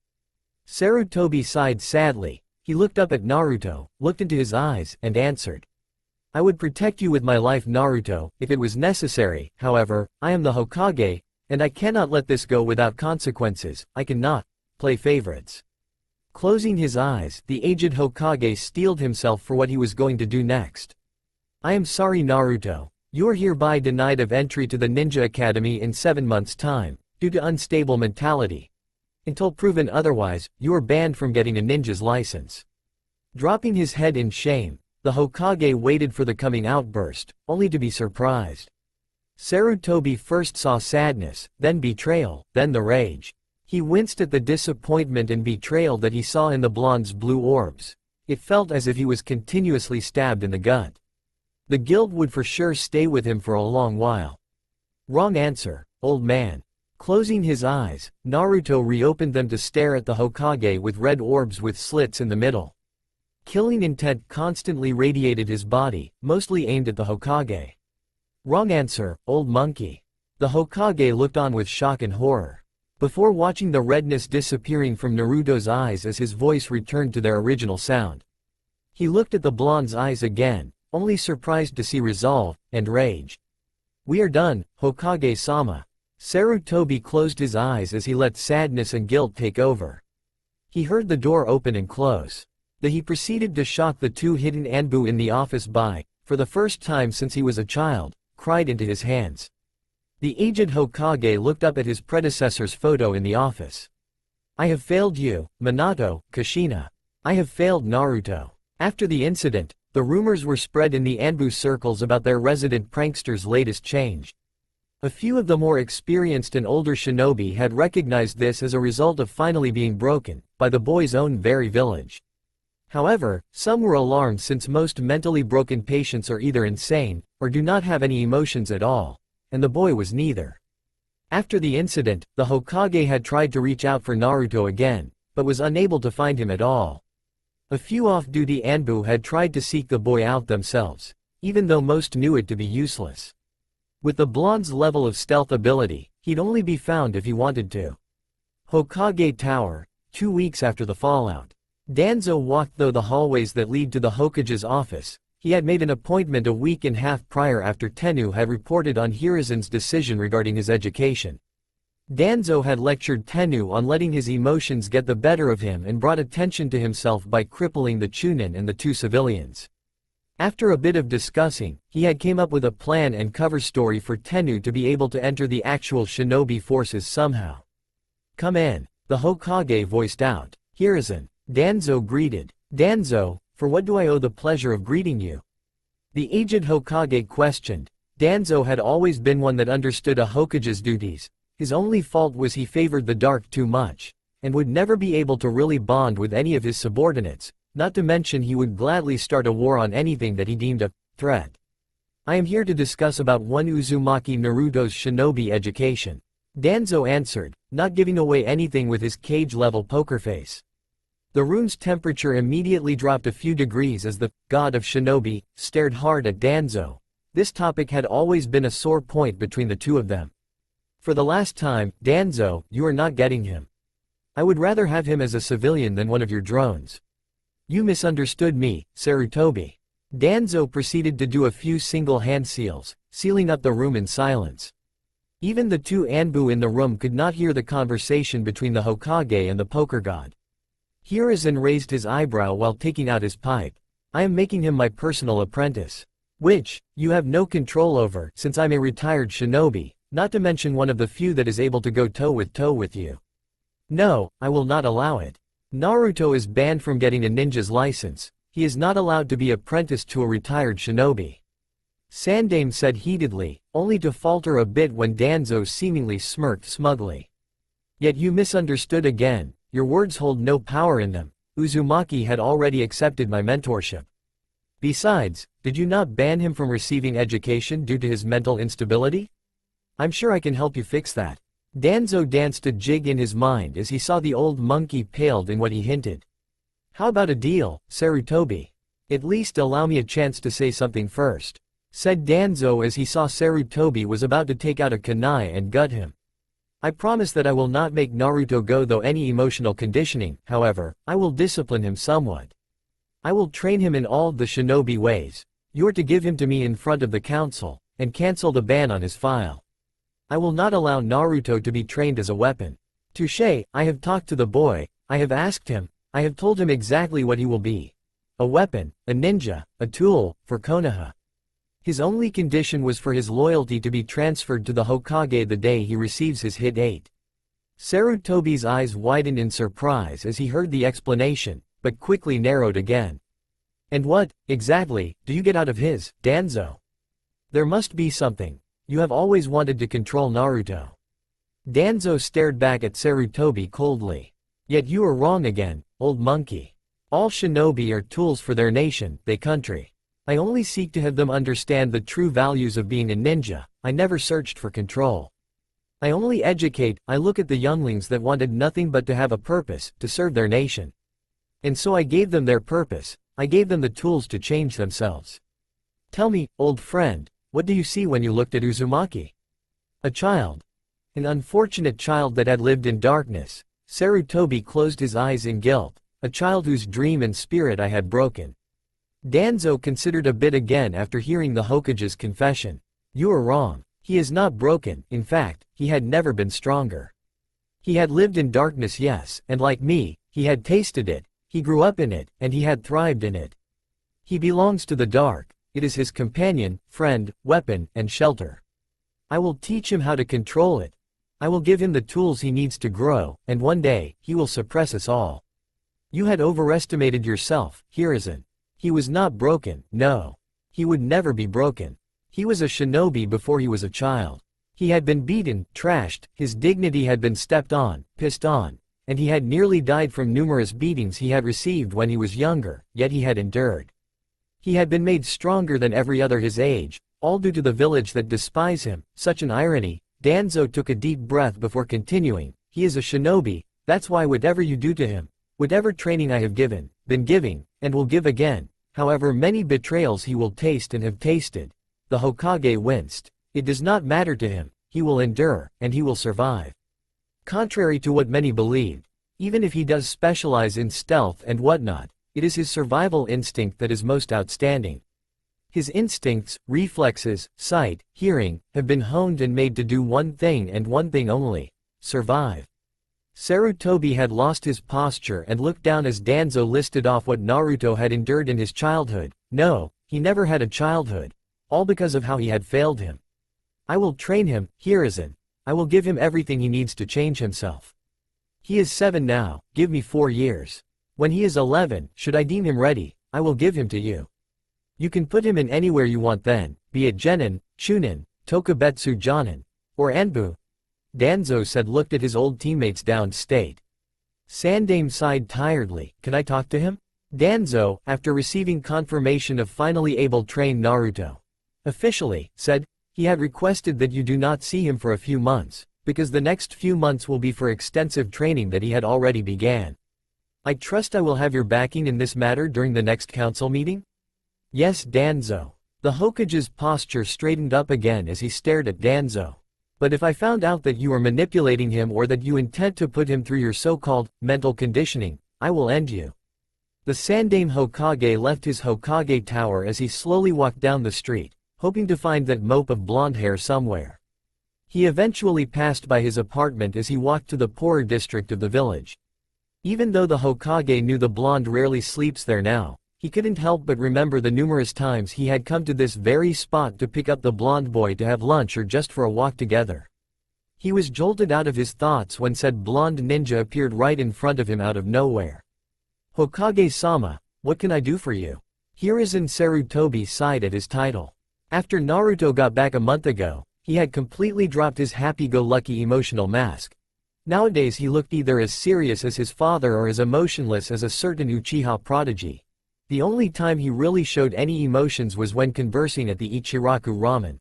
Sarutobi sighed sadly. He looked up at Naruto, looked into his eyes, and answered, "I would protect you with my life, Naruto, if it was necessary. However, I am the Hokage, and I cannot let this go without consequences. I cannot play favorites." Closing his eyes, the aged Hokage steeled himself for what he was going to do next. "I am sorry, Naruto. You are hereby denied of entry to the Ninja Academy in 7 months' time, due to unstable mentality. Until proven otherwise, you are banned from getting a ninja's license." Dropping his head in shame, the Hokage waited for the coming outburst, only to be surprised. Sarutobi first saw sadness, then betrayal, then the rage. He winced at the disappointment and betrayal that he saw in the blonde's blue orbs. It felt as if he was continuously stabbed in the gut. The guilt would for sure stay with him for a long while. "Wrong answer, old man." Closing his eyes, Naruto reopened them to stare at the Hokage with red orbs with slits in the middle. Killing intent constantly radiated his body, mostly aimed at the Hokage. "Wrong answer, old monkey." The Hokage looked on with shock and horror, before watching the redness disappearing from Naruto's eyes as his voice returned to their original sound. He looked at the blonde's eyes again, only surprised to see resolve and rage. "We are done, Hokage-sama." Sarutobi closed his eyes as he let sadness and guilt take over. He heard the door open and close. Then he proceeded to shock the two hidden Anbu in the office by, for the first time since he was a child, cried into his hands. The aged Hokage looked up at his predecessor's photo in the office. I have failed you, Minato, Kushina. I have failed Naruto. After the incident, the rumors were spread in the Anbu circles about their resident prankster's latest change. A few of the more experienced and older shinobi had recognized this as a result of finally being broken by the boy's own very village. However, some were alarmed since most mentally broken patients are either insane or do not have any emotions at all, and the boy was neither. After the incident, the Hokage had tried to reach out for Naruto again, but was unable to find him at all. A few off-duty Anbu had tried to seek the boy out themselves, even though most knew it to be useless. With the blonde's level of stealth ability, he'd only be found if he wanted to. Hokage Tower, 2 weeks after the fallout. Danzo walked through the hallways that lead to the Hokage's office. He had made an appointment a week and a half prior after Tenno had reported on Hiruzen's decision regarding his education. Danzo had lectured Tenno on letting his emotions get the better of him and brought attention to himself by crippling the Chunin and the 2 civilians. After a bit of discussing, he had came up with a plan and cover story for Tenno to be able to enter the actual shinobi forces somehow. "Come in," the Hokage voiced out. "Hiruzen." Danzo greeted. "Danzo, for what do I owe the pleasure of greeting you?" The aged Hokage questioned. Danzo had always been one that understood a Hokage's duties. His only fault was he favored the dark too much, and would never be able to really bond with any of his subordinates, not to mention he would gladly start a war on anything that he deemed a threat. "I am here to discuss about one Uzumaki Naruto's shinobi education," Danzo answered, not giving away anything with his cage-level poker face. The room's temperature immediately dropped a few degrees as the god of shinobi stared hard at Danzo. This topic had always been a sore point between the two of them. "For the last time, Danzo, you are not getting him. I would rather have him as a civilian than one of your drones." "You misunderstood me, Sarutobi." Danzo proceeded to do a few single hand seals, sealing up the room in silence. Even the 2 Anbu in the room could not hear the conversation between the Hokage and the poker god. Hiruzen raised his eyebrow while taking out his pipe. "I am making him my personal apprentice. Which, you have no control over since I'm a retired shinobi, not to mention one of the few that is able to go toe with you. No, I will not allow it. Naruto is banned from getting a ninja's license. He is not allowed to be apprenticed to a retired shinobi." Sandame said heatedly, only to falter a bit when Danzo seemingly smirked smugly. "Yet you misunderstood again, your words hold no power in them. Uzumaki had already accepted my mentorship. Besides, did you not ban him from receiving education due to his mental instability? I'm sure I can help you fix that." Danzo danced a jig in his mind as he saw the old monkey paled in what he hinted. "How about a deal, Sarutobi? At least allow me a chance to say something first," said Danzo as he saw Sarutobi was about to take out a kunai and gut him. "I promise that I will not make Naruto go through any emotional conditioning, however, I will discipline him somewhat. I will train him in all the shinobi ways. You are to give him to me in front of the council, and cancel the ban on his file. I will not allow Naruto to be trained as a weapon. Touché, I have talked to the boy, I have asked him, I have told him exactly what he will be. A weapon, a ninja, a tool, for Konoha. His only condition was for his loyalty to be transferred to the Hokage the day he receives his hit 8. Sarutobi's eyes widened in surprise as he heard the explanation, but quickly narrowed again. "And what, exactly, do you get out of his, Danzo? There must be something. You have always wanted to control Naruto." Danzo stared back at Sarutobi coldly. "Yet you are wrong again, old monkey. All shinobi are tools for their nation, their country. I only seek to have them understand the true values of being a ninja. I never searched for control. I only educate. I look at the younglings that wanted nothing but to have a purpose, to serve their nation. And so I gave them their purpose, I gave them the tools to change themselves. Tell me, old friend, what do you see when you looked at Uzumaki? A child. An unfortunate child that had lived in darkness." Sarutobi closed his eyes in guilt. "A child whose dream and spirit I had broken." Danzo considered a bit again after hearing the Hokage's confession. "You are wrong. He is not broken, in fact, he had never been stronger. He had lived in darkness, yes, and like me, he had tasted it, he grew up in it, and he had thrived in it. He belongs to the dark. It is his companion, friend, weapon, and shelter. I will teach him how to control it. I will give him the tools he needs to grow, and one day, he will suppress us all. You had overestimated yourself, Hiruzen. He was not broken, no. He would never be broken. He was a shinobi before he was a child. He had been beaten, trashed, his dignity had been stepped on, pissed on, and he had nearly died from numerous beatings he had received when he was younger, yet he had endured. He had been made stronger than every other his age, all due to the village that despise him. Such an irony. Danzo took a deep breath before continuing. He is a shinobi, that's why whatever you do to him, whatever training I have given, been giving, and will give again, however many betrayals he will taste and have tasted. The Hokage winced. It does not matter to him, he will endure, and he will survive. Contrary to what many believed, even if he does specialize in stealth and whatnot, it is his survival instinct that is most outstanding. His instincts, reflexes, sight, hearing, have been honed and made to do one thing and one thing only: survive. Sarutobi had lost his posture and looked down as Danzo listed off what Naruto had endured in his childhood. No, he never had a childhood. All because of how he had failed him. I will train him, Hiruzen. I will give him everything he needs to change himself. He is 7 now, give me 4 years. When he is 11, should I deem him ready, I will give him to you. You can put him in anywhere you want then, be it Genin, Chunin, Tokubetsu Jonin, or Anbu. Danzo said, looked at his old teammates downstate. Sandaime sighed tiredly. Can I talk to him? Danzo, after receiving confirmation of finally able train Naruto, officially, said, he had requested that you do not see him for a few months, because the next few months will be for extensive training that he had already began. I trust I will have your backing in this matter during the next council meeting? Yes, Danzo. The Hokage's posture straightened up again as he stared at Danzo. But if I found out that you are manipulating him or that you intend to put him through your so-called mental conditioning, I will end you. The Sandaime Hokage left his Hokage tower as he slowly walked down the street, hoping to find that mope of blonde hair somewhere. He eventually passed by his apartment as he walked to the poorer district of the village. Even though the Hokage knew the blonde rarely sleeps there now, he couldn't help but remember the numerous times he had come to this very spot to pick up the blonde boy to have lunch or just for a walk together. He was jolted out of his thoughts when said blonde ninja appeared right in front of him out of nowhere. Hokage-sama, what can I do for you? Hiruzen Sarutobi sighed at his title. After Naruto got back a month ago, he had completely dropped his happy-go-lucky emotional mask. Nowadays he looked either as serious as his father or as emotionless as a certain Uchiha prodigy. The only time he really showed any emotions was when conversing at the Ichiraku ramen.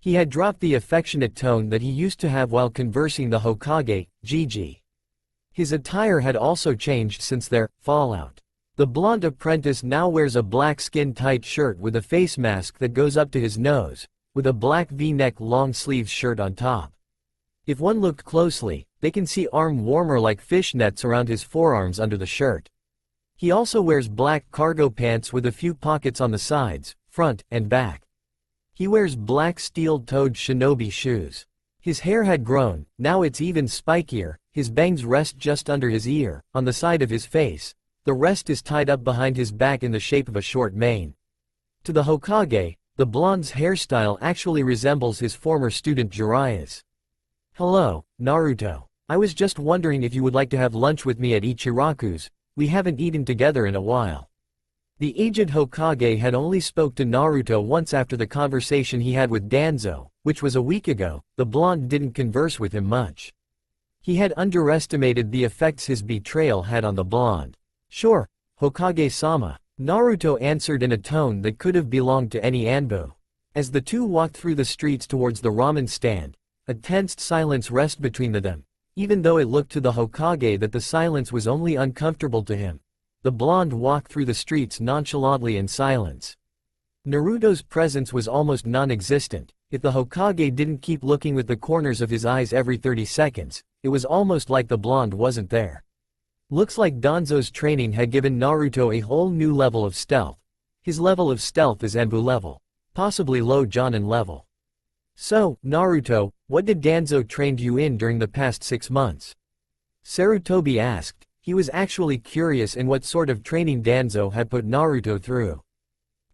He had dropped the affectionate tone that he used to have while conversing the Hokage, Gigi. His attire had also changed since their fallout. The blonde apprentice now wears a black skin-tight shirt with a face mask that goes up to his nose, with a black V-neck long-sleeves shirt on top. If one looked closely, they can see arm warmer like fishnets around his forearms under the shirt. He also wears black cargo pants with a few pockets on the sides, front, and back. He wears black steel-toed shinobi shoes. His hair had grown, now it's even spikier, his bangs rest just under his ear, on the side of his face. The rest is tied up behind his back in the shape of a short mane. To the Hokage, the blonde's hairstyle actually resembles his former student Jiraiya's. Hello, Naruto. I was just wondering if you would like to have lunch with me at Ichiraku's. We haven't eaten together in a while. The aged Hokage had only spoke to Naruto once after the conversation he had with Danzo, which was a week ago. The blonde didn't converse with him much. He had underestimated the effects his betrayal had on the blonde. Sure, Hokage-sama, Naruto answered in a tone that could have belonged to any Anbu. As the two walked through the streets towards the ramen stand, a tensed silence rested between them. Even though it looked to the Hokage that the silence was only uncomfortable to him, the blonde walked through the streets nonchalantly in silence. Naruto's presence was almost non-existent. If the Hokage didn't keep looking with the corners of his eyes every 30 seconds, it was almost like the blonde wasn't there. Looks like Danzo's training had given Naruto a whole new level of stealth. His level of stealth is Anbu level, possibly low Jonin level. So, Naruto, what did Danzo train you in during the past 6 months? Sarutobi asked. He was actually curious in what sort of training Danzo had put Naruto through.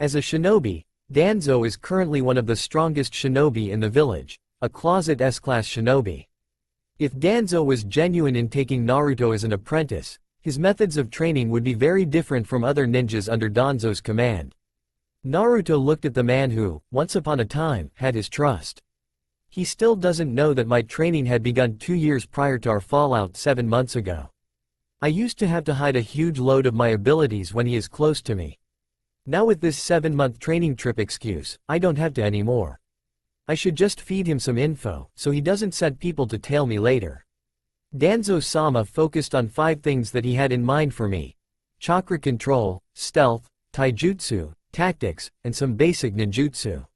As a shinobi, Danzo is currently one of the strongest shinobi in the village, a closet S-class shinobi. If Danzo was genuine in taking Naruto as an apprentice, his methods of training would be very different from other ninjas under Danzo's command. Naruto looked at the man who, once upon a time, had his trust. He still doesn't know that my training had begun 2 years prior to our fallout 7 months ago. I used to have to hide a huge load of my abilities when he is close to me. Now with this 7-month training trip excuse, I don't have to anymore. I should just feed him some info, so he doesn't set people to tail me later. Danzo-sama focused on 5 things that he had in mind for me: chakra control, stealth, taijutsu, tactics, and some basic ninjutsu.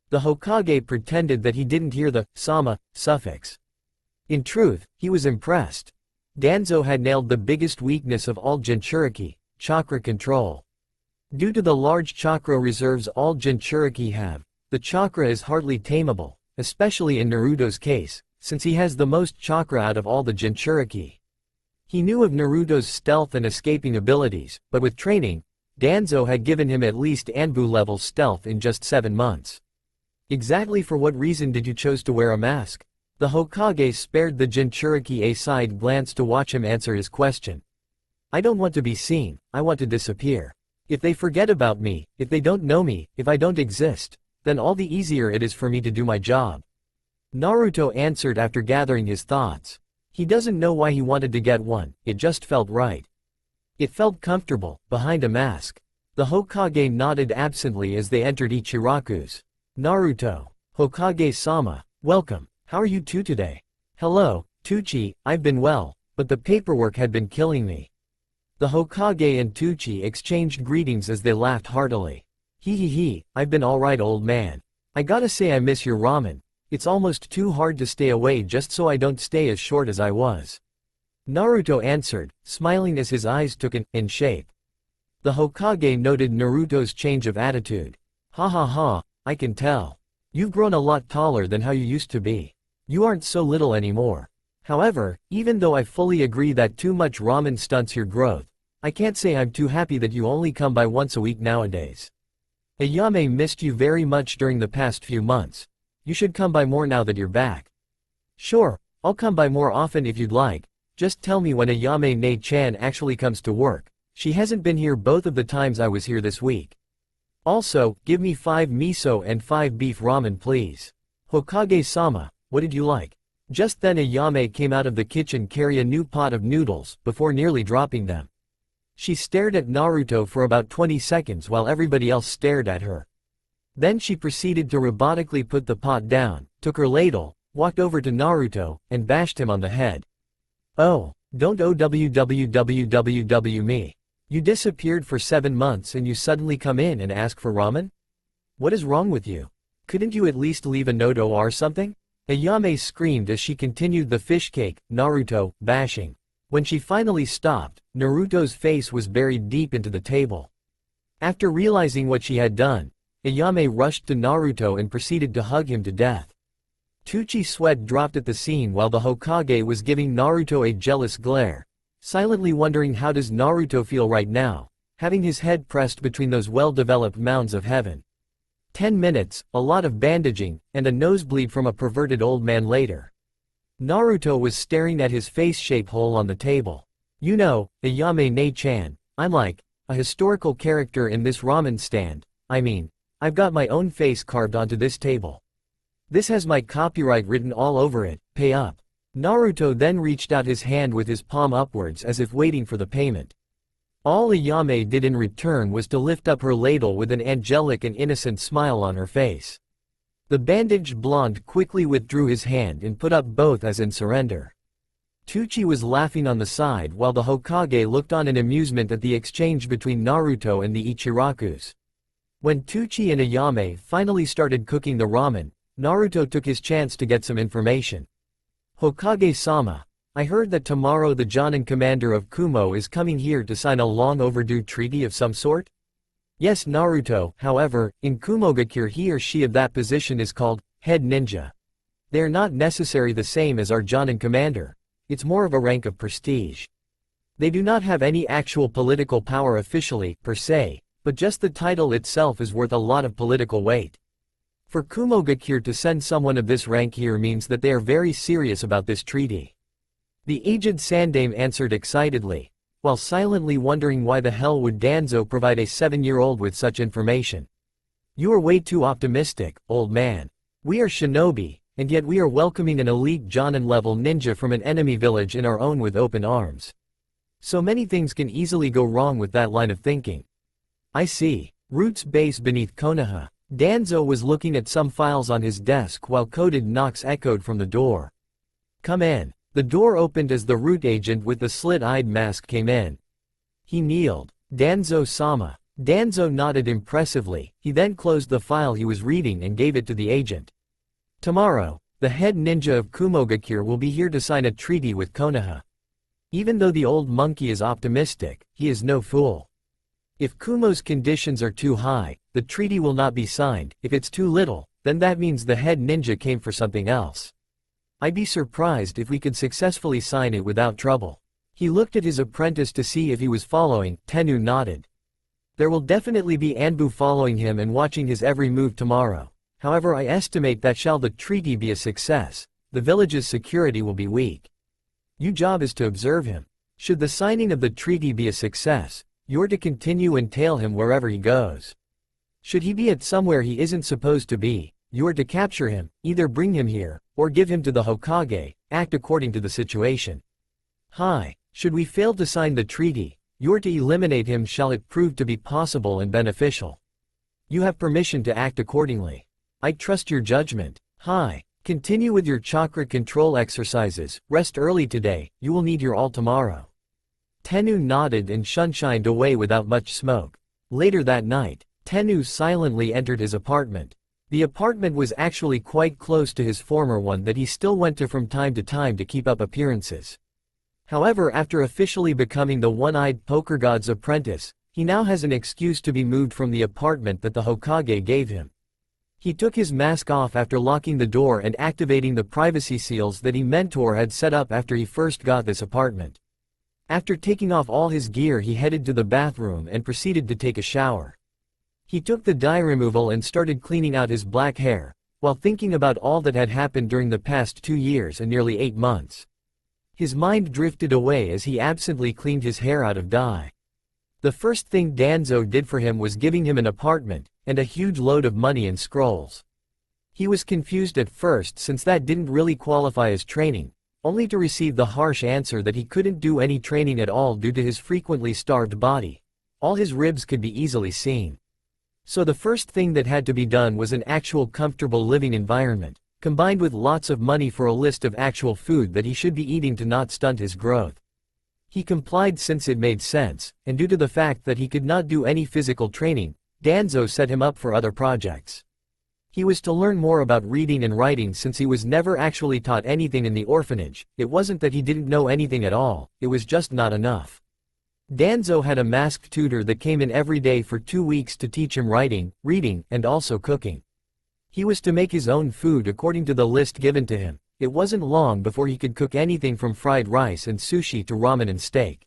The Hokage pretended that he didn't hear the sama suffix. In truth, he was impressed. Danzo had nailed the biggest weakness of all Jinchuriki, chakra control. Due to the large chakra reserves all Jinchuriki have, the chakra is hardly tameable, especially in Naruto's case, since he has the most chakra out of all the Jinchuriki. He knew of Naruto's stealth and escaping abilities, but with training, Danzo had given him at least Anbu-level stealth in just 7 months. Exactly for what reason did you choose to wear a mask? The Hokage spared the Jinchuriki a side glance to watch him answer his question. I don't want to be seen, I want to disappear. If they forget about me, if they don't know me, if I don't exist, then all the easier it is for me to do my job. Naruto answered after gathering his thoughts. He doesn't know why he wanted to get one, it just felt right. It felt comfortable, behind a mask. The Hokage nodded absently as they entered Ichiraku's. Naruto. Hokage-sama, welcome. How are you two today? Hello, Tucci, I've been well, but the paperwork had been killing me. The Hokage and Tucci exchanged greetings as they laughed heartily. Hee, I've been alright, old man. I gotta say I miss your ramen. It's almost too hard to stay away just so I don't stay as short as I was. Naruto answered, smiling as his eyes took in shape. The Hokage noted Naruto's change of attitude. Ha, I can tell. You've grown a lot taller than how you used to be. You aren't so little anymore. However, even though I fully agree that too much ramen stunts your growth, I can't say I'm too happy that you only come by once a week nowadays. Ayame missed you very much during the past few months. You should come by more now that you're back. Sure, I'll come by more often if you'd like. Just tell me when Ayame-ne-chan actually comes to work. She hasn't been here both of the times I was here this week. Also, give me 5 miso and 5 beef ramen please. Hokage-sama, what did you like? Just then Ayame came out of the kitchen carrying a new pot of noodles, before nearly dropping them. She stared at Naruto for about 20 seconds while everybody else stared at her. Then she proceeded to robotically put the pot down, took her ladle, walked over to Naruto, and bashed him on the head. Oh, don't OWWWW me. You disappeared for 7 months and you suddenly come in and ask for ramen? What is wrong with you? Couldn't you at least leave a note or something? Ayame screamed as she continued the fish cake, Naruto, bashing. When she finally stopped, Naruto's face was buried deep into the table. After realizing what she had done, Ayame rushed to Naruto and proceeded to hug him to death. Tucci's sweat dropped at the scene while the Hokage was giving Naruto a jealous glare, silently wondering how does Naruto feel right now, having his head pressed between those well-developed mounds of heaven. 10 minutes, a lot of bandaging, and a nosebleed from a perverted old man later. Naruto was staring at his face-shaped hole on the table. You know, Ayame-ne-chan, I'm like a historical character in this ramen stand. I mean, I've got my own face carved onto this table. This has my copyright written all over it, pay up. Naruto then reached out his hand with his palm upwards as if waiting for the payment. All Ayame did in return was to lift up her ladle with an angelic and innocent smile on her face. The bandaged blonde quickly withdrew his hand and put up both as in surrender. Tucci was laughing on the side while the Hokage looked on in amusement at the exchange between Naruto and the Ichirakus. When Tucci and Ayame finally started cooking the ramen, Naruto took his chance to get some information. Hokage-sama, I heard that tomorrow the Jonin commander of Kumo is coming here to sign a long-overdue treaty of some sort? Yes, Naruto, however, in Kumogakure he or she of that position is called head ninja. They are not necessarily the same as our Jonin commander. It's more of a rank of prestige. They do not have any actual political power officially, per se, but just the title itself is worth a lot of political weight. For Kumogakure to send someone of this rank here means that they are very serious about this treaty. The aged Sandame answered excitedly, while silently wondering why the hell would Danzo provide a 7-year-old with such information. You are way too optimistic, old man. We are shinobi, and yet we are welcoming an elite Jonin-level ninja from an enemy village in our own with open arms. So many things can easily go wrong with that line of thinking. I see. Root's base beneath Konoha. Danzo was looking at some files on his desk while coded knocks echoed from the door. Come in. The door opened as the Root agent with the slit-eyed mask came in. He kneeled. Danzo-sama. Danzo nodded impressively, he then closed the file he was reading and gave it to the agent. Tomorrow, the head ninja of Kumogakure will be here to sign a treaty with Konoha. Even though the old monkey is optimistic, he is no fool. If Kumo's conditions are too high, the treaty will not be signed. If it's too little, then that means the head ninja came for something else. I'd be surprised if we could successfully sign it without trouble. He looked at his apprentice to see if he was following. Tennu nodded. There will definitely be Anbu following him and watching his every move tomorrow. However, I estimate that shall the treaty be a success, the village's security will be weak. Your job is to observe him. Should the signing of the treaty be a success, you're to continue and tail him wherever he goes. Should he be at somewhere he isn't supposed to be, you're to capture him, either bring him here, or give him to the Hokage, act according to the situation. Hi, should we fail to sign the treaty, you're to eliminate him shall it prove to be possible and beneficial. You have permission to act accordingly. I trust your judgment. Hi, continue with your chakra control exercises, rest early today, you will need your all tomorrow. Tennu nodded and shunshined away without much smoke. Later that night, Tennu silently entered his apartment. The apartment was actually quite close to his former one that he still went to from time to keep up appearances. However, after officially becoming the one-eyed poker god's apprentice, he now has an excuse to be moved from the apartment that the Hokage gave him. He took his mask off after locking the door and activating the privacy seals that he mentor had set up after he first got this apartment. After taking off all his gear, he headed to the bathroom and proceeded to take a shower. He took the dye removal and started cleaning out his black hair, while thinking about all that had happened during the past 2 years and nearly 8 months. His mind drifted away as he absently cleaned his hair out of dye. The first thing Danzo did for him was giving him an apartment, and a huge load of money and scrolls. He was confused at first since that didn't really qualify as training, only to receive the harsh answer that he couldn't do any training at all due to his frequently starved body. All his ribs could be easily seen. So the first thing that had to be done was an actual comfortable living environment, combined with lots of money for a list of actual food that he should be eating to not stunt his growth. He complied since it made sense, and due to the fact that he could not do any physical training, Danzo set him up for other projects. He was to learn more about reading and writing since he was never actually taught anything in the orphanage. It wasn't that he didn't know anything at all, it was just not enough. Danzo had a masked tutor that came in every day for 2 weeks to teach him writing, reading, and also cooking. He was to make his own food according to the list given to him. It wasn't long before he could cook anything from fried rice and sushi to ramen and steak.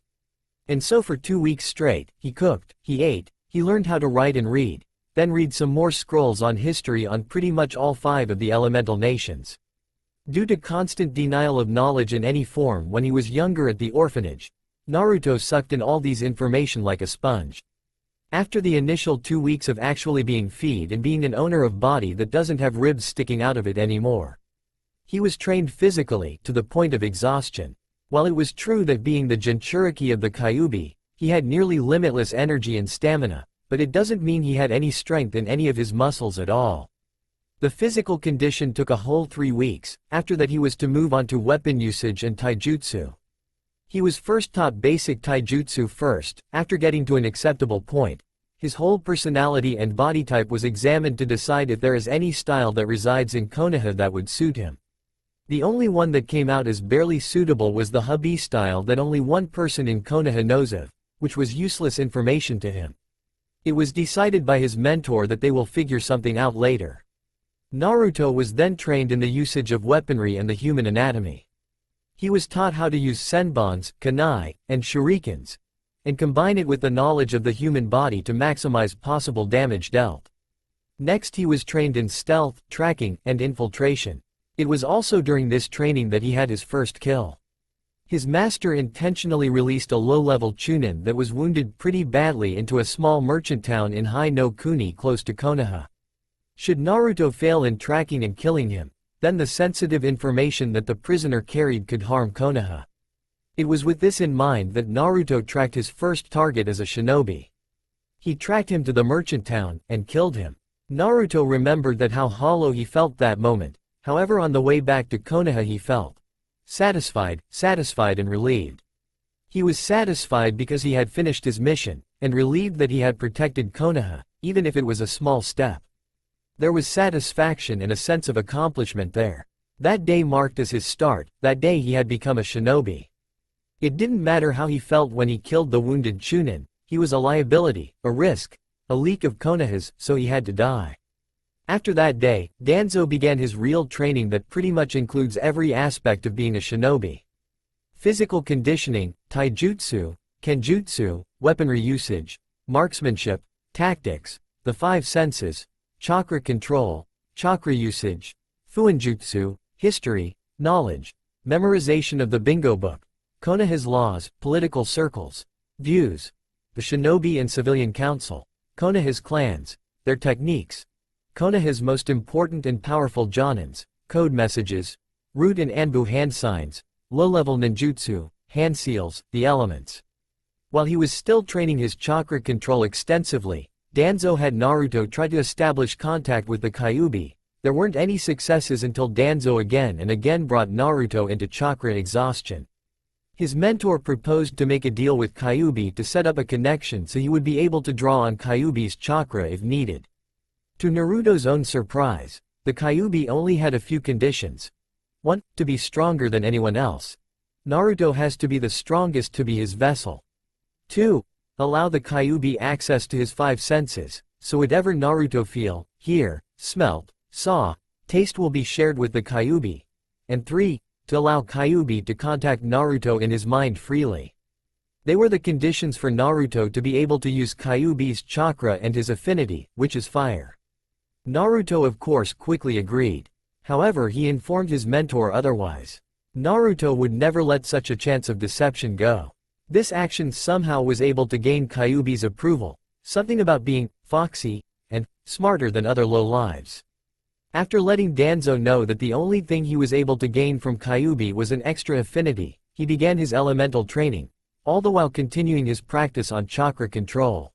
And so for 2 weeks straight, he cooked, he ate, he learned how to write and read, then read some more scrolls on history on pretty much all 5 of the elemental nations. Due to constant denial of knowledge in any form when he was younger at the orphanage, Naruto sucked in all these information like a sponge. After the initial 2 weeks of actually being fed and being an owner of body that doesn't have ribs sticking out of it anymore, he was trained physically to the point of exhaustion. While it was true that being the Jinchuriki of the Kyuubi, he had nearly limitless energy and stamina, but it doesn't mean he had any strength in any of his muscles at all. The physical condition took a whole 3 weeks. After that he was to move on to weapon usage and taijutsu. He was first taught basic taijutsu first. After getting to an acceptable point, his whole personality and body type was examined to decide if there is any style that resides in Konoha that would suit him. The only one that came out as barely suitable was the hubby style that only one person in Konoha knows of, which was useless information to him. It was decided by his mentor that they will figure something out later. Naruto was then trained in the usage of weaponry and the human anatomy. He was taught how to use senbons, kunai, and shurikens, and combine it with the knowledge of the human body to maximize possible damage dealt. Next he was trained in stealth, tracking, and infiltration. It was also during this training that he had his first kill. His master intentionally released a low-level chunin that was wounded pretty badly into a small merchant town in Hai no Kuni close to Konoha. Should Naruto fail in tracking and killing him, then the sensitive information that the prisoner carried could harm Konoha. It was with this in mind that Naruto tracked his first target as a shinobi. He tracked him to the merchant town, and killed him. Naruto remembered that how hollow he felt that moment, however on the way back to Konoha he felt satisfied and relieved. He was satisfied because he had finished his mission, and relieved that he had protected Konoha, even if it was a small step. There was satisfaction and a sense of accomplishment there. That day marked as his start, that day he had become a shinobi. It didn't matter how he felt when he killed the wounded chunin, he was a liability, a risk, a leak of Konoha's, so he had to die. After that day, Danzo began his real training that pretty much includes every aspect of being a shinobi. Physical conditioning, taijutsu, kenjutsu, weaponry usage, marksmanship, tactics, the five senses, chakra control, chakra usage, fuinjutsu, history, knowledge, memorization of the bingo book, Konoha's laws, political circles, views, the shinobi and civilian council, Konoha's clans, their techniques, Konoha's most important and powerful jonins, code messages, root and anbu hand signs, low-level ninjutsu, hand seals, the elements. While he was still training his chakra control extensively, Danzo had Naruto try to establish contact with the Kyuubi. There weren't any successes until Danzo again and again brought Naruto into chakra exhaustion. His mentor proposed to make a deal with Kyuubi to set up a connection so he would be able to draw on Kyuubi's chakra if needed. To Naruto's own surprise, the Kyuubi only had a few conditions. 1. To be stronger than anyone else. Naruto has to be the strongest to be his vessel. 2. Allow the Kyuubi access to his five senses, so whatever Naruto feel, hear, smelt, saw, taste will be shared with the Kyuubi. And 3. To allow Kyuubi to contact Naruto in his mind freely. They were the conditions for Naruto to be able to use Kyuubi's chakra and his affinity, which is fire. Naruto of course quickly agreed. However, he informed his mentor otherwise. Naruto would never let such a chance of deception go. This action somehow was able to gain Kyuubi's approval, something about being foxy and smarter than other low-lives. After letting Danzo know that the only thing he was able to gain from Kyuubi was an extra affinity, he began his elemental training, all the while continuing his practice on chakra control.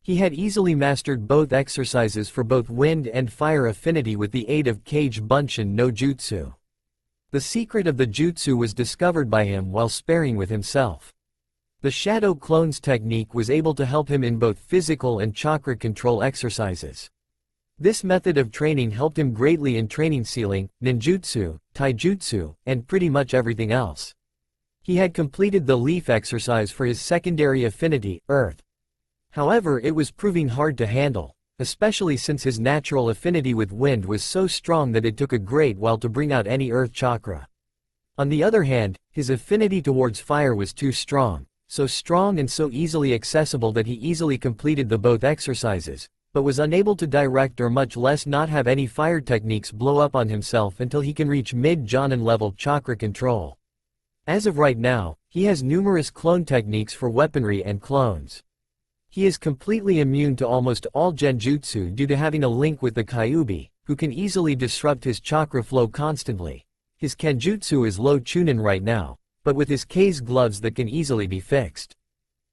He had easily mastered both exercises for both wind and fire affinity with the aid of Kage Bunshin no Jutsu. The secret of the jutsu was discovered by him while sparring with himself. The Shadow Clones technique was able to help him in both physical and chakra control exercises. This method of training helped him greatly in training sealing, ninjutsu, taijutsu, and pretty much everything else. He had completed the leaf exercise for his secondary affinity, earth. However, it was proving hard to handle, especially since his natural affinity with wind was so strong that it took a great while to bring out any earth chakra. On the other hand, his affinity towards fire was too strong, so strong and so easily accessible that he easily completed the both exercises, but was unable to direct or much less not have any fire techniques blow up on himself until he can reach mid-Jonin level chakra control. As of right now, he has numerous clone techniques for weaponry and clones. He is completely immune to almost all genjutsu due to having a link with the Kyuubi, who can easily disrupt his chakra flow constantly. His kenjutsu is low chunin right now, but with his K's gloves that can easily be fixed.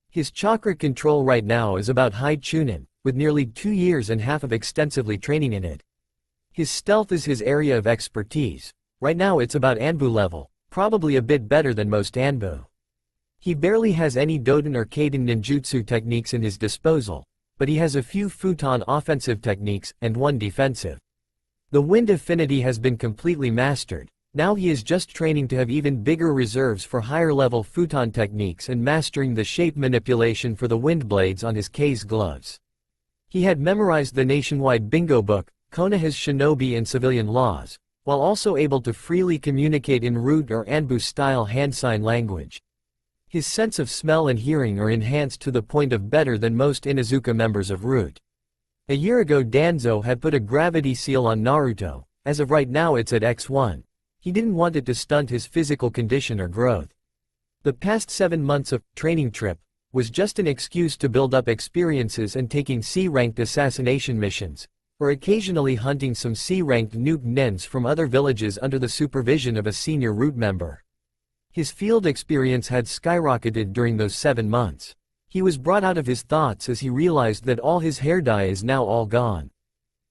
His chakra control right now is about high chunin, with nearly 2 years and half of extensively training in it. His stealth is his area of expertise. Right now it's about Anbu level, probably a bit better than most Anbu. He barely has any Doden or Kaden ninjutsu techniques in his disposal, but he has a few futon offensive techniques and one defensive. The wind affinity has been completely mastered. Now he is just training to have even bigger reserves for higher level futon techniques and mastering the shape manipulation for the wind blades on his K's gloves. He had memorized the nationwide bingo book, Konoha's shinobi and civilian laws, while also able to freely communicate in root or Anbu style hand sign language. His sense of smell and hearing are enhanced to the point of better than most Inuzuka members of Root. A year ago Danzo had put a gravity seal on Naruto, as of right now it's at X1. He didn't want it to stunt his physical condition or growth. The past 7 months of training trip was just an excuse to build up experiences and taking C-ranked assassination missions, or occasionally hunting some C-ranked nuke nens from other villages under the supervision of a senior root member. His field experience had skyrocketed during those 7 months. He was brought out of his thoughts as he realized that all his hair dye is now all gone.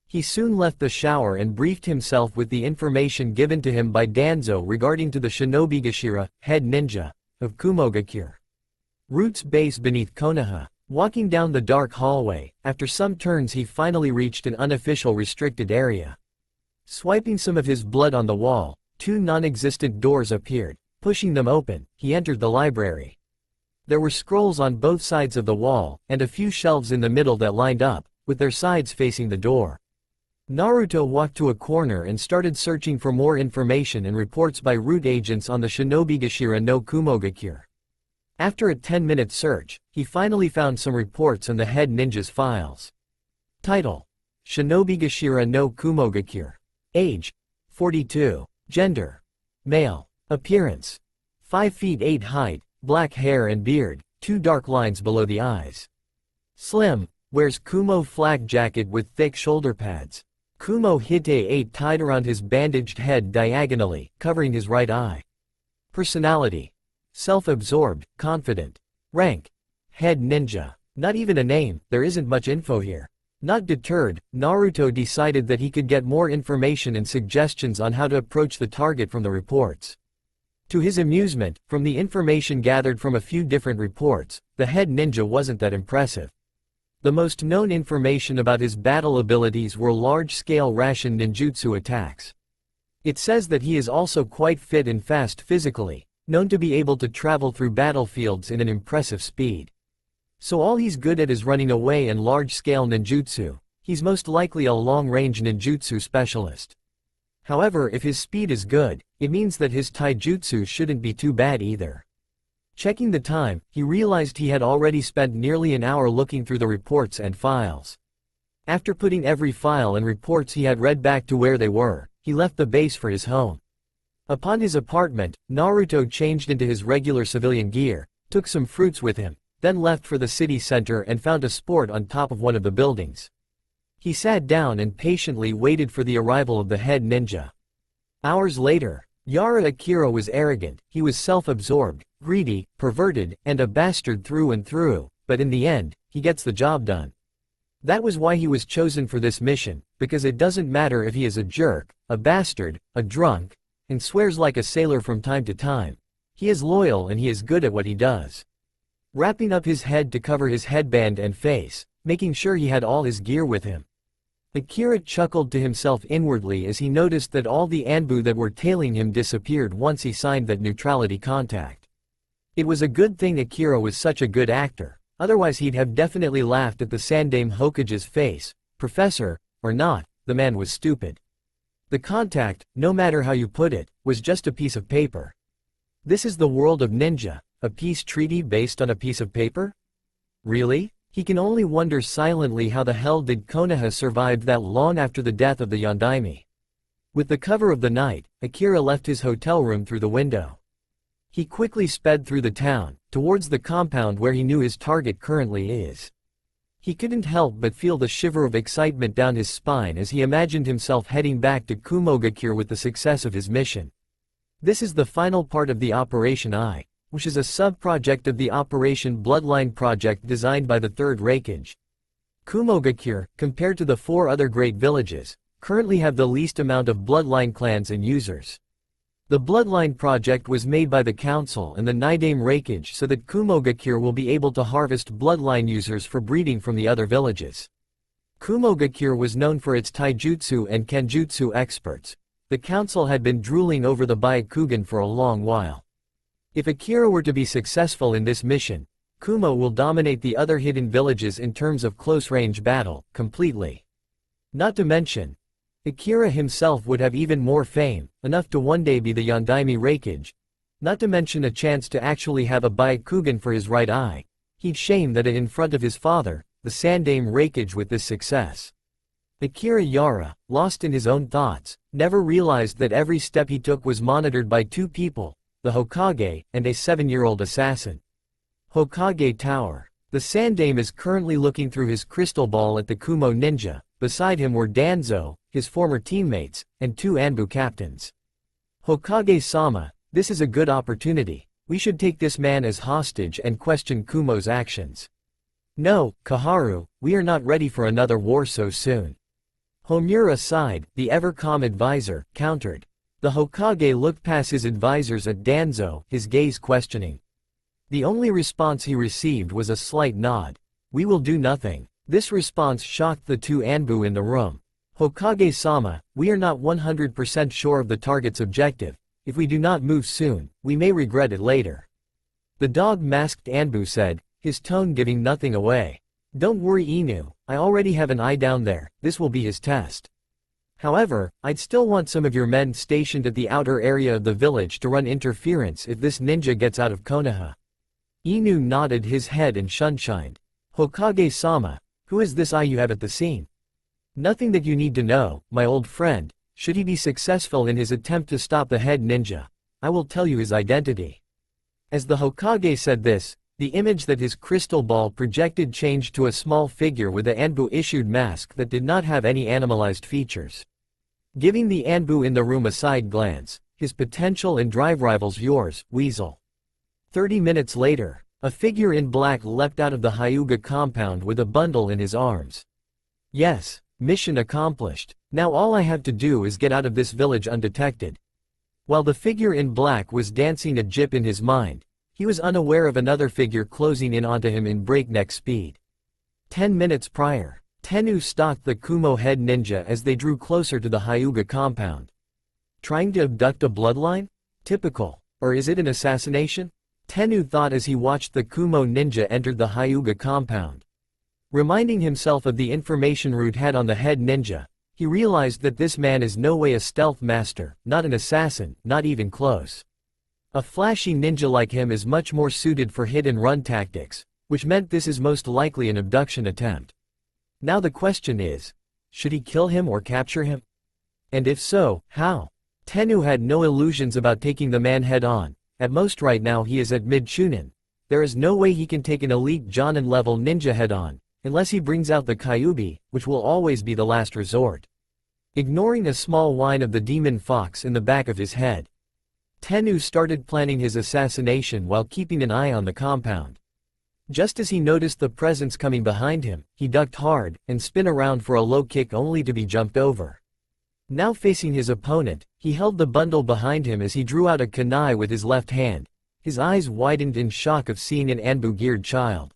He soon left the shower and briefed himself with the information given to him by Danzo regarding to the Shinobi Gashira, head ninja, of Kumogakure. Root's base beneath Konoha. Walking down the dark hallway, after some turns he finally reached an unofficial restricted area. Swiping some of his blood on the wall, 2 non-existent doors appeared. Pushing them open, he entered the library. There were scrolls on both sides of the wall, and a few shelves in the middle that lined up, with their sides facing the door. Naruto walked to a corner and started searching for more information and reports by root agents on the Shinobi Gashira no Kumogakure. After a 10-minute search, he finally found some reports on the head ninja's files. Title: Shinobi Gashira no Kumogakure. Age: 42. Gender: male. Appearance: 5 feet 8 height, black hair and beard, 2 dark lines below the eyes. Slim, wears Kumo flak jacket with thick shoulder pads. Kumo Hite 8 tied around his bandaged head diagonally, covering his right eye. Personality: self-absorbed, confident. Rank: head ninja. Not even a name, there isn't much info here. Not deterred, Naruto decided that he could get more information and suggestions on how to approach the target from the reports. To his amusement, from the information gathered from a few different reports, the head ninja wasn't that impressive. The most known information about his battle abilities were large-scale ration ninjutsu attacks. It says that he is also quite fit and fast physically, known to be able to travel through battlefields in an impressive speed. So all he's good at is running away and large-scale ninjutsu. He's most likely a long-range ninjutsu specialist. However, if his speed is good, it means that his taijutsu shouldn't be too bad either. Checking the time, he realized he had already spent nearly an hour looking through the reports and files. After putting every file and reports he had read back to where they were, he left the base for his home. Upon his apartment, Naruto changed into his regular civilian gear, took some fruits with him, then left for the city center and found a sport on top of one of the buildings. He sat down and patiently waited for the arrival of the head ninja. Hours later, Yara Akira was arrogant, he was self-absorbed, greedy, perverted, and a bastard through and through, but in the end, he gets the job done. That was why he was chosen for this mission, because it doesn't matter if he is a jerk, a bastard, a drunk, and swears like a sailor from time to time. He is loyal and he is good at what he does. Wrapping up his head to cover his headband and face, making sure he had all his gear with him. Akira chuckled to himself inwardly as he noticed that all the Anbu that were tailing him disappeared once he signed that neutrality contract. It was a good thing Akira was such a good actor, otherwise he'd have definitely laughed at the Sandaime Hokage's face. Professor, or not, the man was stupid. The contact, no matter how you put it, was just a piece of paper. This is the world of ninja, a peace treaty based on a piece of paper? Really? He can only wonder silently how the hell did Konoha survive that long after the death of the Yondaime. With the cover of the night, Akira left his hotel room through the window. He quickly sped through the town, towards the compound where he knew his target currently is. He couldn't help but feel the shiver of excitement down his spine as he imagined himself heading back to Kumogakure with the success of his mission. This is the final part of the Operation I, which is a sub-project of the Operation Bloodline project designed by the Third Raikage. Kumogakure, compared to the 4 other great villages, currently have the least amount of bloodline clans and users. The Bloodline project was made by the Council and the Nidaime Raikage so that Kumogakure will be able to harvest bloodline users for breeding from the other villages. Kumogakure was known for its taijutsu and kenjutsu experts. The Council had been drooling over the Byakugan for a long while. If Akira were to be successful in this mission, Kumo will dominate the other hidden villages in terms of close-range battle, completely. Not to mention, Akira himself would have even more fame, enough to one day be the Yondaime Raikage. Not to mention a chance to actually have a Byakugan for his right eye. He'd shame that in front of his father, the Sandaime Raikage with this success. Akira Yara, lost in his own thoughts, never realized that every step he took was monitored by two people, the Hokage, and a 7-year-old assassin. Hokage Tower. The Sandaime is currently looking through his crystal ball at the Kumo ninja. Beside him were Danzo, his former teammates, and 2 Anbu captains. Hokage-sama, this is a good opportunity. We should take this man as hostage and question Kumo's actions. No, Kaharu, we are not ready for another war so soon. Homura sighed, the ever-calm advisor, countered. The Hokage looked past his advisors at Danzo, his gaze questioning. The only response he received was a slight nod. We will do nothing. This response shocked the 2 Anbu in the room. Hokage-sama, we are not 100% sure of the target's objective. If we do not move soon, we may regret it later. The dog-masked Anbu said, his tone giving nothing away. Don't worry Inu, I already have an eye down there, this will be his test. However, I'd still want some of your men stationed at the outer area of the village to run interference if this ninja gets out of Konoha. Inu nodded his head and shunshined. Hokage-sama, who is this eye you have at the scene? Nothing that you need to know, my old friend. Should he be successful in his attempt to stop the head ninja, I will tell you his identity. As the Hokage said this, the image that his crystal ball projected changed to a small figure with a Anbu-issued mask that did not have any animalized features. Giving the Anbu in the room a side glance, his potential and drive rivals yours, Weasel. 30 minutes later, a figure in black leapt out of the Hyuga compound with a bundle in his arms. Yes, mission accomplished. Now all I have to do is get out of this village undetected. While the figure in black was dancing a jip in his mind, he was unaware of another figure closing in onto him in breakneck speed. 10 minutes prior, Tennu stalked the Kumo head ninja as they drew closer to the Hyuga compound. Trying to abduct a bloodline? Typical. Or is it an assassination? Tennu thought as he watched the Kumo ninja enter the Hyuga compound. Reminding himself of the information Root had on the head ninja, he realized that this man is no way a stealth master, not an assassin, not even close. A flashy ninja like him is much more suited for hit-and-run tactics, which meant this is most likely an abduction attempt. Now the question is, should he kill him or capture him? And if so, how? Tennu had no illusions about taking the man head-on. At most right now he is at mid-chunin. There is no way he can take an elite Jonin-level ninja head-on, unless he brings out the Kyuubi, which will always be the last resort. Ignoring a small whine of the demon fox in the back of his head, Tennu started planning his assassination while keeping an eye on the compound. Just as he noticed the presence coming behind him, he ducked hard, and spun around for a low kick only to be jumped over. Now facing his opponent, he held the bundle behind him as he drew out a kunai with his left hand. His eyes widened in shock of seeing an Anbu-geared child.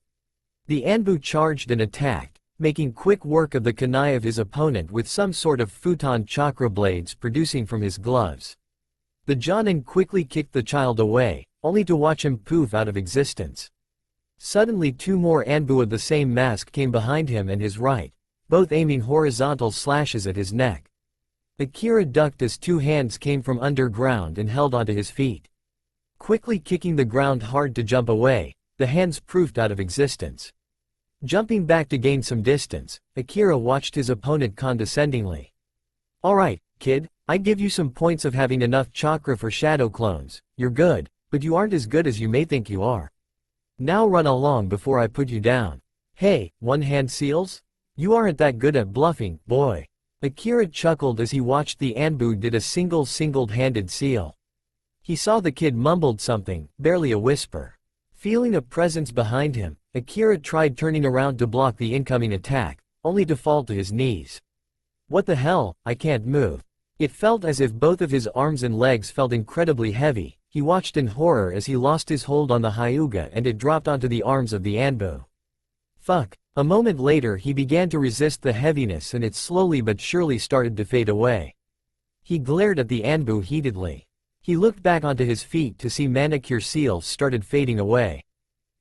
The Anbu charged and attacked, making quick work of the kunai of his opponent with some sort of futon chakra blades producing from his gloves. The Jonin quickly kicked the child away, only to watch him poof out of existence. Suddenly 2 more Anbu of the same mask came behind him and his right, both aiming horizontal slashes at his neck. Akira ducked as 2 hands came from underground and held onto his feet. Quickly kicking the ground hard to jump away, the hands poofed out of existence. Jumping back to gain some distance, Akira watched his opponent condescendingly. Alright, kid, I give you some points of having enough chakra for shadow clones. You're good, but you aren't as good as you may think you are. Now run along before I put you down. Hey, one-hand seals? You aren't that good at bluffing, boy. Akira chuckled as he watched the Anbu did a single-handed seal. He saw the kid mumbled something, barely a whisper. Feeling a presence behind him, Akira tried turning around to block the incoming attack, only to fall to his knees. What the hell, I can't move. It felt as if both of his arms and legs felt incredibly heavy. He watched in horror as he lost his hold on the Hyuga and it dropped onto the arms of the Anbu. Fuck. A moment later he began to resist the heaviness and it slowly but surely started to fade away. He glared at the Anbu heatedly. He looked back onto his feet to see manicure seals started fading away.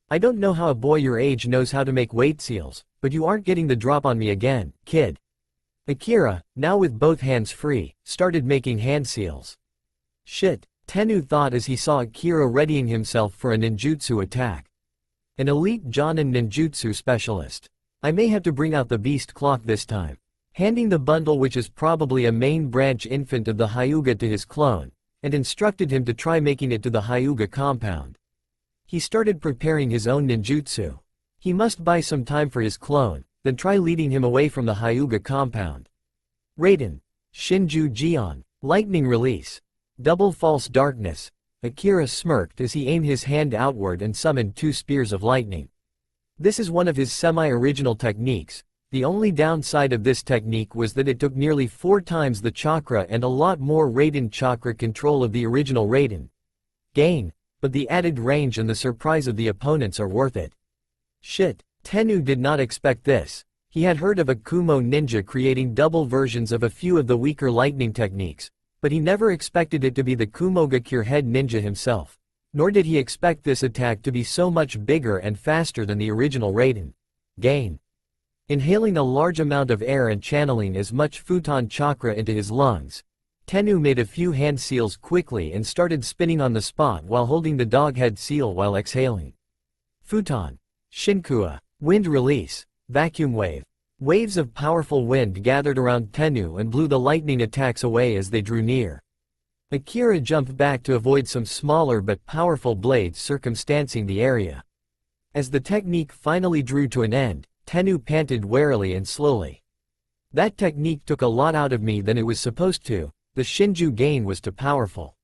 I don't know how a boy your age knows how to make weight seals, but you aren't getting the drop on me again, kid. Akira, now with both hands free, started making hand seals. Shit, Tennu thought as he saw Akira readying himself for a ninjutsu attack. An elite Jonin ninjutsu specialist. I may have to bring out the beast clock this time. Handing the bundle, which is probably a main branch infant of the Hyuga, to his clone, and instructed him to try making it to the Hyuga compound. He started preparing his own ninjutsu. He must buy some time for his clone, then try leading him away from the Hyuga compound. Raiden. Shinju Jion. Lightning release. Double false darkness. Akira smirked as he aimed his hand outward and summoned 2 spears of lightning. This is one of his semi-original techniques. The only downside of this technique was that it took nearly 4 times the chakra and a lot more Raiden chakra control of the original Raiden gain, but the added range and the surprise of the opponents are worth it. Shit, Tennu did not expect this. He had heard of a Kumo ninja creating double versions of a few of the weaker lightning techniques, but he never expected it to be the Kumogakure head ninja himself. Nor did he expect this attack to be so much bigger and faster than the original Raiden gain. Inhaling a large amount of air and channeling as much futon chakra into his lungs, Tennu made a few hand seals quickly and started spinning on the spot while holding the dog head seal while exhaling. Futon. Shinkua. Wind release. Vacuum wave. Waves of powerful wind gathered around Tennu and blew the lightning attacks away as they drew near. Akira jumped back to avoid some smaller but powerful blades circumstancing the area. As the technique finally drew to an end, Tennu panted warily and slowly. That technique took a lot out of me than it was supposed to. The Shinju gain was too powerful.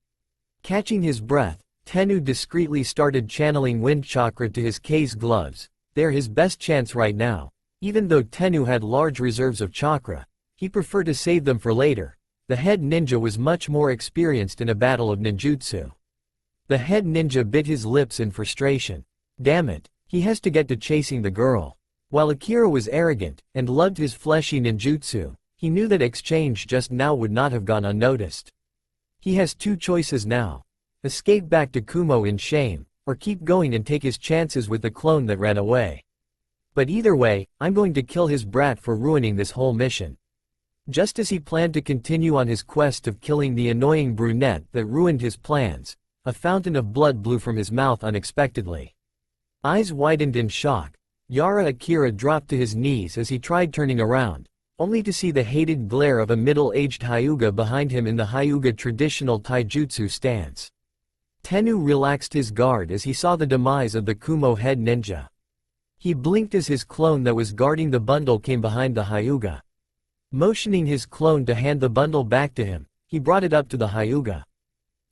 Catching his breath, Tennu discreetly started channeling wind chakra to his K's gloves. They're his best chance right now. Even though Tennu had large reserves of chakra, he preferred to save them for later. The head ninja was much more experienced in a battle of ninjutsu. The head ninja bit his lips in frustration. Damn it, he has to get to chasing the girl. While Akira was arrogant, and loved his fleshy ninjutsu, he knew that exchange just now would not have gone unnoticed. He has 2 choices now. Escape back to Kumo in shame, or keep going and take his chances with the clone that ran away. But either way, I'm going to kill his brat for ruining this whole mission. Just as he planned to continue on his quest of killing the annoying brunette that ruined his plans, a fountain of blood blew from his mouth unexpectedly. Eyes widened in shock, Yara Akira dropped to his knees as he tried turning around, only to see the hated glare of a middle-aged Hyuga behind him in the Hyuga traditional taijutsu stance. Tennu relaxed his guard as he saw the demise of the Kumo head ninja. He blinked as his clone that was guarding the bundle came behind the Hyuga. Motioning his clone to hand the bundle back to him, he brought it up to the Hyuga.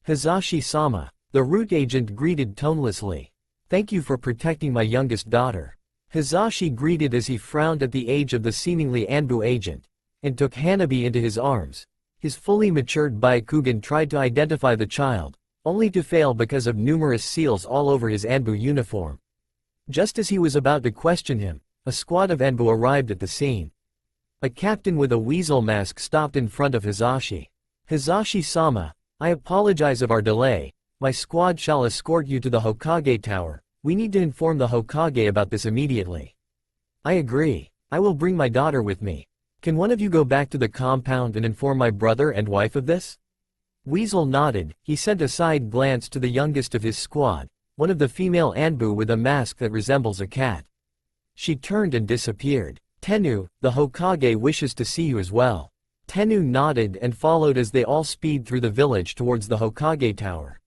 Hizashi-sama, the root agent greeted tonelessly. Thank you for protecting my youngest daughter. Hizashi greeted as he frowned at the age of the seemingly Anbu agent, and took Hanabi into his arms. His fully matured Byakugan tried to identify the child, only to fail because of numerous seals all over his Anbu uniform. Just as he was about to question him, a squad of Anbu arrived at the scene. A captain with a weasel mask stopped in front of Hizashi. Hizashi-sama, I apologize of our delay. My squad shall escort you to the Hokage Tower. We need to inform the Hokage about this immediately. I agree. I will bring my daughter with me. Can one of you go back to the compound and inform my brother and wife of this? Weasel nodded. He sent a side glance to the youngest of his squad, one of the female Anbu with a mask that resembles a cat. She turned and disappeared. Tennu, the Hokage wishes to see you as well. Tennu nodded and followed as they all speed through the village towards the Hokage Tower.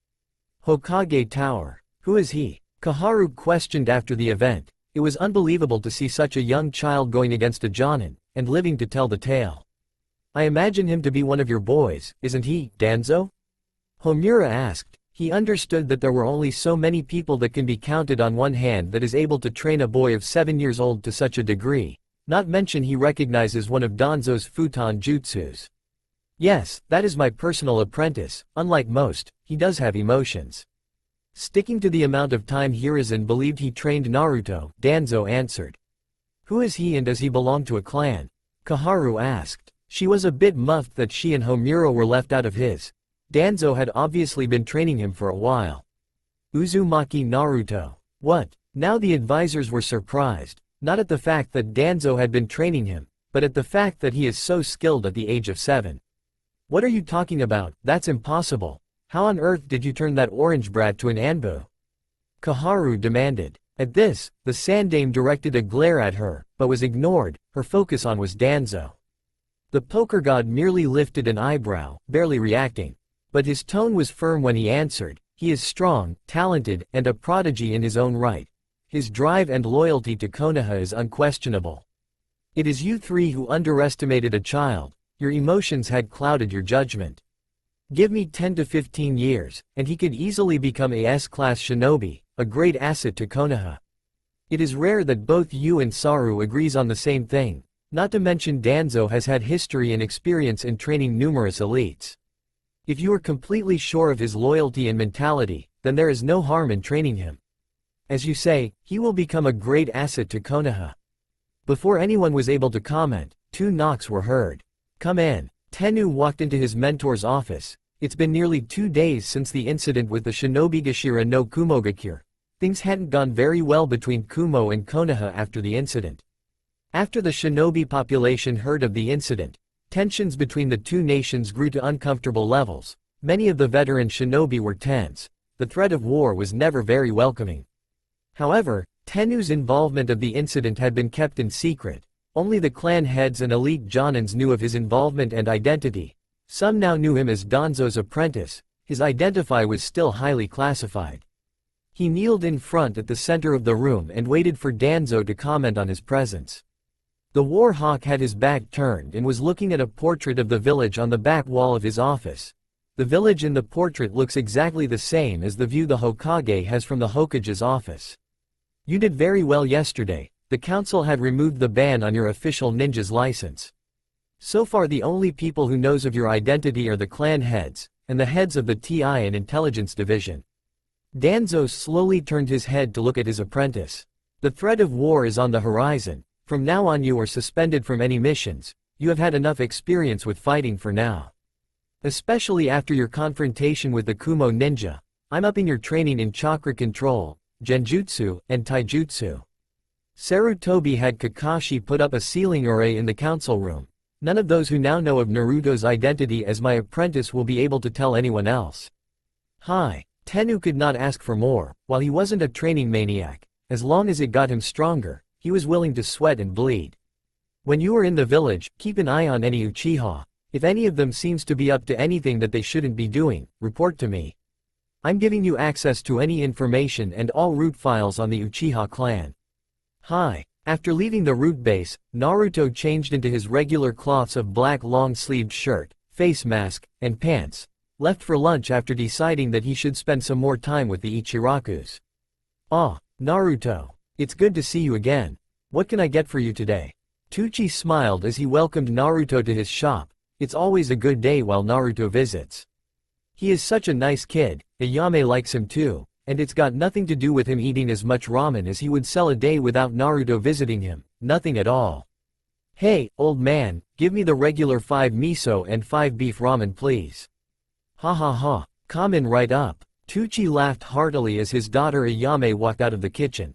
Hokage Tower. Who is he? Kaharu questioned after the event. It was unbelievable to see such a young child going against a Jonin, and living to tell the tale. I imagine him to be one of your boys, isn't he, Danzo? Homura asked. He understood that there were only so many people that can be counted on one hand that is able to train a boy of 7 years old to such a degree, not mention he recognizes one of Danzo's futon jutsus. Yes, that is my personal apprentice. Unlike most, he does have emotions. Sticking to the amount of time Hiruzen believed he trained Naruto, Danzo answered. Who is he and does he belong to a clan? Kaharu asked. She was a bit miffed that she and Homura were left out of his. Danzo had obviously been training him for a while. Uzumaki Naruto. What? Now the advisors were surprised, not at the fact that Danzo had been training him, but at the fact that he is so skilled at the age of 7. What are you talking about? That's impossible. How on earth did you turn that orange brat to an Anbu? Kaharu demanded. At this, the Sandame directed a glare at her, but was ignored. Her focus on was Danzo. The poker god merely lifted an eyebrow, barely reacting. But his tone was firm when he answered. He is strong, talented, and a prodigy in his own right. His drive and loyalty to Konoha is unquestionable. It is you three who underestimated a child. Your emotions had clouded your judgment. Give me 10 to 15 years, and he could easily become a S-class shinobi, a great asset to Konoha. It is rare that both you and Saru agrees on the same thing, not to mention Danzo has had history and experience in training numerous elites. If you are completely sure of his loyalty and mentality, then there is no harm in training him. As you say, he will become a great asset to Konoha. Before anyone was able to comment, 2 knocks were heard. Come in. Tennu walked into his mentor's office. It's been nearly 2 days since the incident with the Shinobigashira no Kumogakure. Things hadn't gone very well between Kumo and Konoha after the incident. After the shinobi population heard of the incident, tensions between the two nations grew to uncomfortable levels. Many of the veteran shinobi were tense. The threat of war was never very welcoming. However, Tennu's involvement of the incident had been kept in secret. Only the clan heads and elite Jonins knew of his involvement and identity. Some now knew him as Danzo's apprentice. His identity was still highly classified. He kneeled in front at the center of the room and waited for Danzo to comment on his presence. The war hawk had his back turned and was looking at a portrait of the village on the back wall of his office. The village in the portrait looks exactly the same as the view the Hokage has from the Hokage's office. You did very well yesterday. The council had removed the ban on your official ninja's license. So far the only people who knows of your identity are the clan heads, and the heads of the TI and intelligence division. Danzo slowly turned his head to look at his apprentice. The threat of war is on the horizon. From now on you are suspended from any missions. You have had enough experience with fighting for now. Especially after your confrontation with the Kumo ninja. I'm upping your training in chakra control, genjutsu, and taijutsu. Sarutobi had Kakashi put up a ceiling array in the council room. None of those who now know of Naruto's identity as my apprentice will be able to tell anyone else. Hi. Tennu could not ask for more. While he wasn't a training maniac, as long as it got him stronger, he was willing to sweat and bleed. When you are in the village, keep an eye on any Uchiha. If any of them seems to be up to anything that they shouldn't be doing, report to me. I'm giving you access to any information and all root files on the Uchiha clan. Hi. After leaving the root base, Naruto changed into his regular cloths of black long-sleeved shirt, face mask, and pants. Left for lunch after deciding that he should spend some more time with the Ichirakus. Ah, Naruto. It's good to see you again. What can I get for you today? Tucci smiled as he welcomed Naruto to his shop. It's always a good day while Naruto visits. He is such a nice kid. Ayame likes him too, and it's got nothing to do with him eating as much ramen as he would sell a day without Naruto visiting him. Nothing at all. Hey, old man, give me the regular 5 miso and 5 beef ramen please. Ha ha ha, come in right up. Tucci laughed heartily as his daughter Ayame walked out of the kitchen.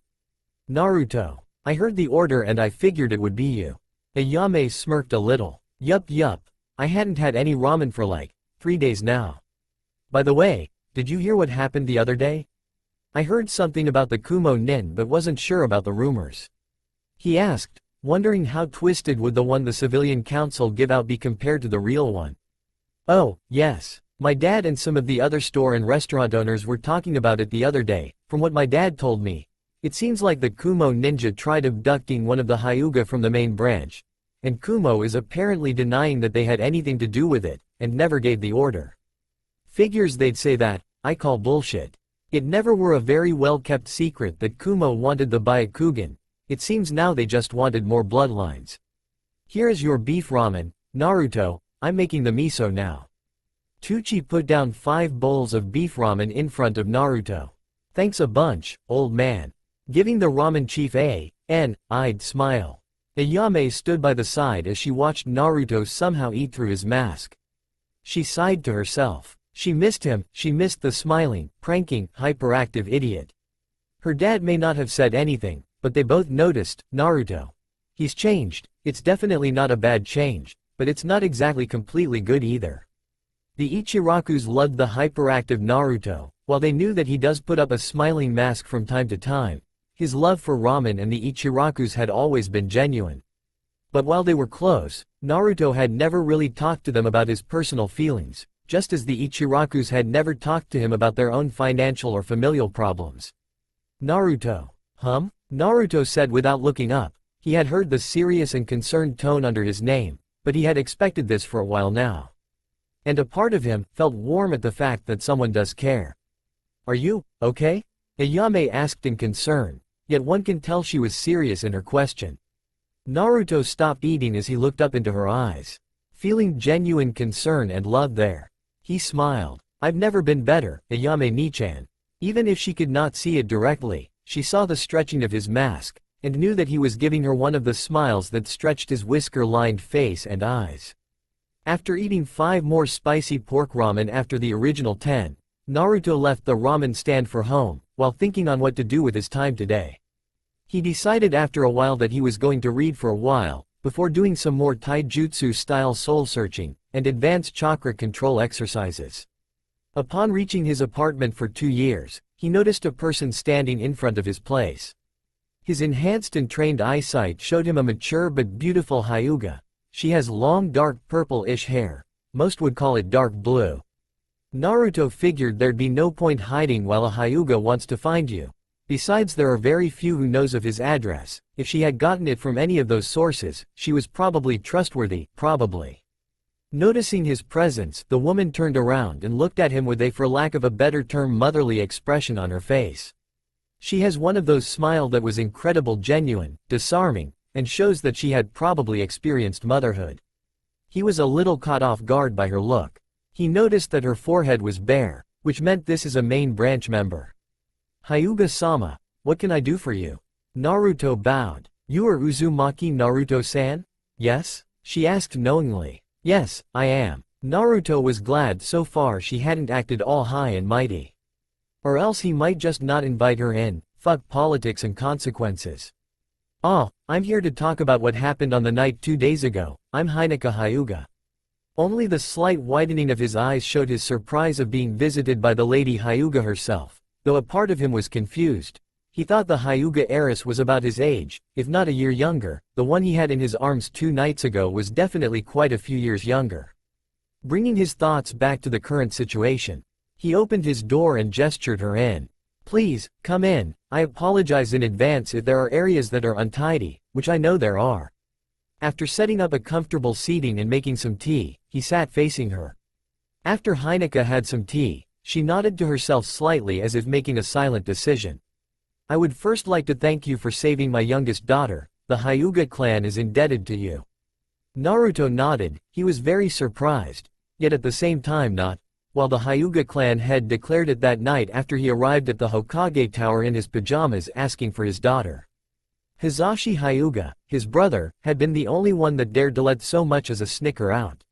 Naruto. I heard the order and I figured it would be you. Ayame smirked a little. Yup. I hadn't had any ramen for like 3 days now. By the way, did you hear what happened the other day? I heard something about the Kumo nin but wasn't sure about the rumors. He asked, wondering how twisted would the one the civilian council give out be compared to the real one. Oh, yes. My dad and some of the other store and restaurant owners were talking about it the other day. From what my dad told me, it seems like the Kumo ninja tried abducting one of the Hyuga from the main branch. And Kumo is apparently denying that they had anything to do with it, and never gave the order. Figures they'd say that. I call bullshit. It never were a very well kept secret that Kumo wanted the Byakugan. It seems now they just wanted more bloodlines. Here is your beef ramen, Naruto. I'm making the miso now. Tucci put down 5 bowls of beef ramen in front of Naruto. Thanks a bunch, old man. Giving the ramen chief eyed smile. Ayame stood by the side as she watched Naruto somehow eat through his mask. She sighed to herself. She missed him, she missed the smiling, pranking, hyperactive idiot. Her dad may not have said anything, but they both noticed. Naruto. He's changed. It's definitely not a bad change, but it's not exactly completely good either. The Ichirakus loved the hyperactive Naruto, while they knew that he does put up a smiling mask from time to time. His love for ramen and the Ichirakus had always been genuine. But while they were close, Naruto had never really talked to them about his personal feelings, just as the Ichirakus had never talked to him about their own financial or familial problems. Naruto. Naruto said without looking up. He had heard the serious and concerned tone under his name, but he had expected this for a while now. And a part of him felt warm at the fact that someone does care. "Are you okay?" Ayame asked in concern, yet one can tell she was serious in her question. Naruto stopped eating as he looked up into her eyes, feeling genuine concern and love there. He smiled. "I've never been better, Ayame-ni-chan." Even if she could not see it directly, she saw the stretching of his mask, and knew that he was giving her one of the smiles that stretched his whisker-lined face and eyes. After eating 5 more spicy pork ramen after the original 10, Naruto left the ramen stand for home, while thinking on what to do with his time today. He decided after a while that he was going to read for a while, before doing some more taijutsu-style soul-searching, and advanced chakra control exercises. Upon reaching his apartment for 2 years, he noticed a person standing in front of his place. His enhanced and trained eyesight showed him a mature but beautiful Hyuga. She has long dark purple-ish hair. Most would call it dark blue. Naruto figured there'd be no point hiding while a Hyuga wants to find you. Besides, there are very few who knows of his address. If she had gotten it from any of those sources, she was probably trustworthy, probably. Noticing his presence, the woman turned around and looked at him with a, for lack of a better term, motherly expression on her face. She has one of those smile that was incredible, genuine, disarming, and shows that she had probably experienced motherhood. He was a little caught off guard by her look. He noticed that her forehead was bare, which meant this is a main branch member. "Hyuga-sama, what can I do for you?" Naruto bowed. "You are Uzumaki Naruto-san?" "Yes?" she asked knowingly. "Yes, I am." Naruto was glad so far she hadn't acted all high and mighty. Or else he might just not invite her in. Fuck politics and consequences. "Oh, I'm here to talk about what happened on the night 2 days ago. I'm Hinata Hyuga." Only the slight widening of his eyes showed his surprise of being visited by the Lady Hyuga herself, though a part of him was confused. He thought the Hyuga heiress was about his age, if not a year younger. The one he had in his arms 2 nights ago was definitely quite a few years younger. Bringing his thoughts back to the current situation, he opened his door and gestured her in. "Please, come in. I apologize in advance if there are areas that are untidy, which I know there are." After setting up a comfortable seating and making some tea, he sat facing her. After Hinata had some tea, she nodded to herself slightly as if making a silent decision. "I would first like to thank you for saving my youngest daughter. The Hyuga clan is indebted to you." Naruto nodded. He was very surprised, yet at the same time not. While the Hyuga clan head declared it that night after he arrived at the Hokage Tower in his pajamas asking for his daughter. Hisashi Hyuga, his brother, had been the only one that dared to let so much as a snicker out.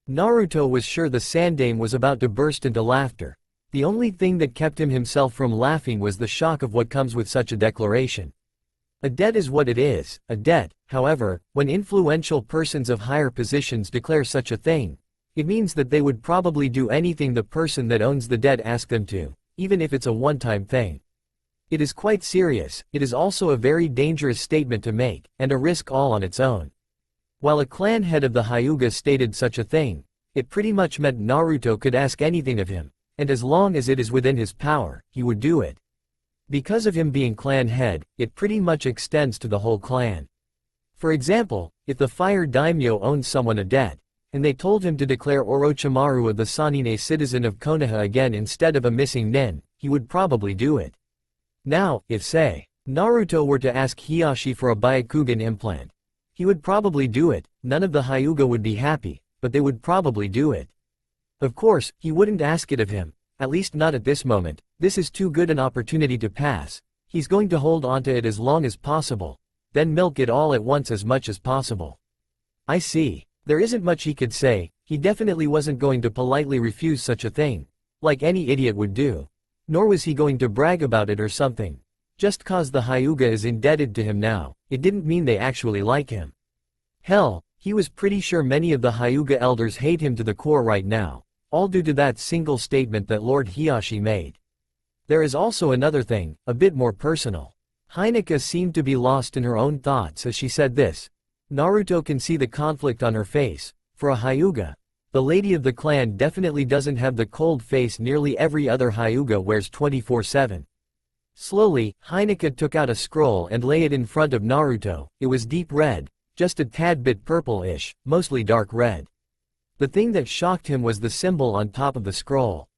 Naruto was sure the Sandame was about to burst into laughter. The only thing that kept him himself from laughing was the shock of what comes with such a declaration. A debt is what it is, a debt. However, when influential persons of higher positions declare such a thing, it means that they would probably do anything the person that owns the debt asks them to, even if it's a one-time thing. It is quite serious. It is also a very dangerous statement to make, and a risk all on its own. While a clan head of the Hyuga stated such a thing, it pretty much meant Naruto could ask anything of him, and as long as it is within his power, he would do it. Because of him being clan head, it pretty much extends to the whole clan. For example, if the fire daimyo owns someone a debt, and they told him to declare Orochimaru a the Sanine citizen of Konoha again instead of a missing nin, he would probably do it. Now, if say, Naruto were to ask Hiyashi for a Byakugan implant, he would probably do it. None of the Hyuga would be happy, but they would probably do it. Of course, he wouldn't ask it of him, at least not at this moment. This is too good an opportunity to pass. He's going to hold onto it as long as possible, then milk it all at once as much as possible. I see. There isn't much he could say. He definitely wasn't going to politely refuse such a thing, like any idiot would do. Nor was he going to brag about it or something. Just cause the Hyuga is indebted to him now, it didn't mean they actually like him. Hell, he was pretty sure many of the Hyuga elders hate him to the core right now, all due to that single statement that Lord Hiyashi made. There is also another thing, a bit more personal. Hinata seemed to be lost in her own thoughts as she said this. Naruto can see the conflict on her face. For a Hyuga, the lady of the clan definitely doesn't have the cold face nearly every other Hyuga wears 24/7. Slowly, Hinata took out a scroll and lay it in front of Naruto. It was deep red, just a tad bit purple-ish, mostly dark red. The thing that shocked him was the symbol on top of the scroll.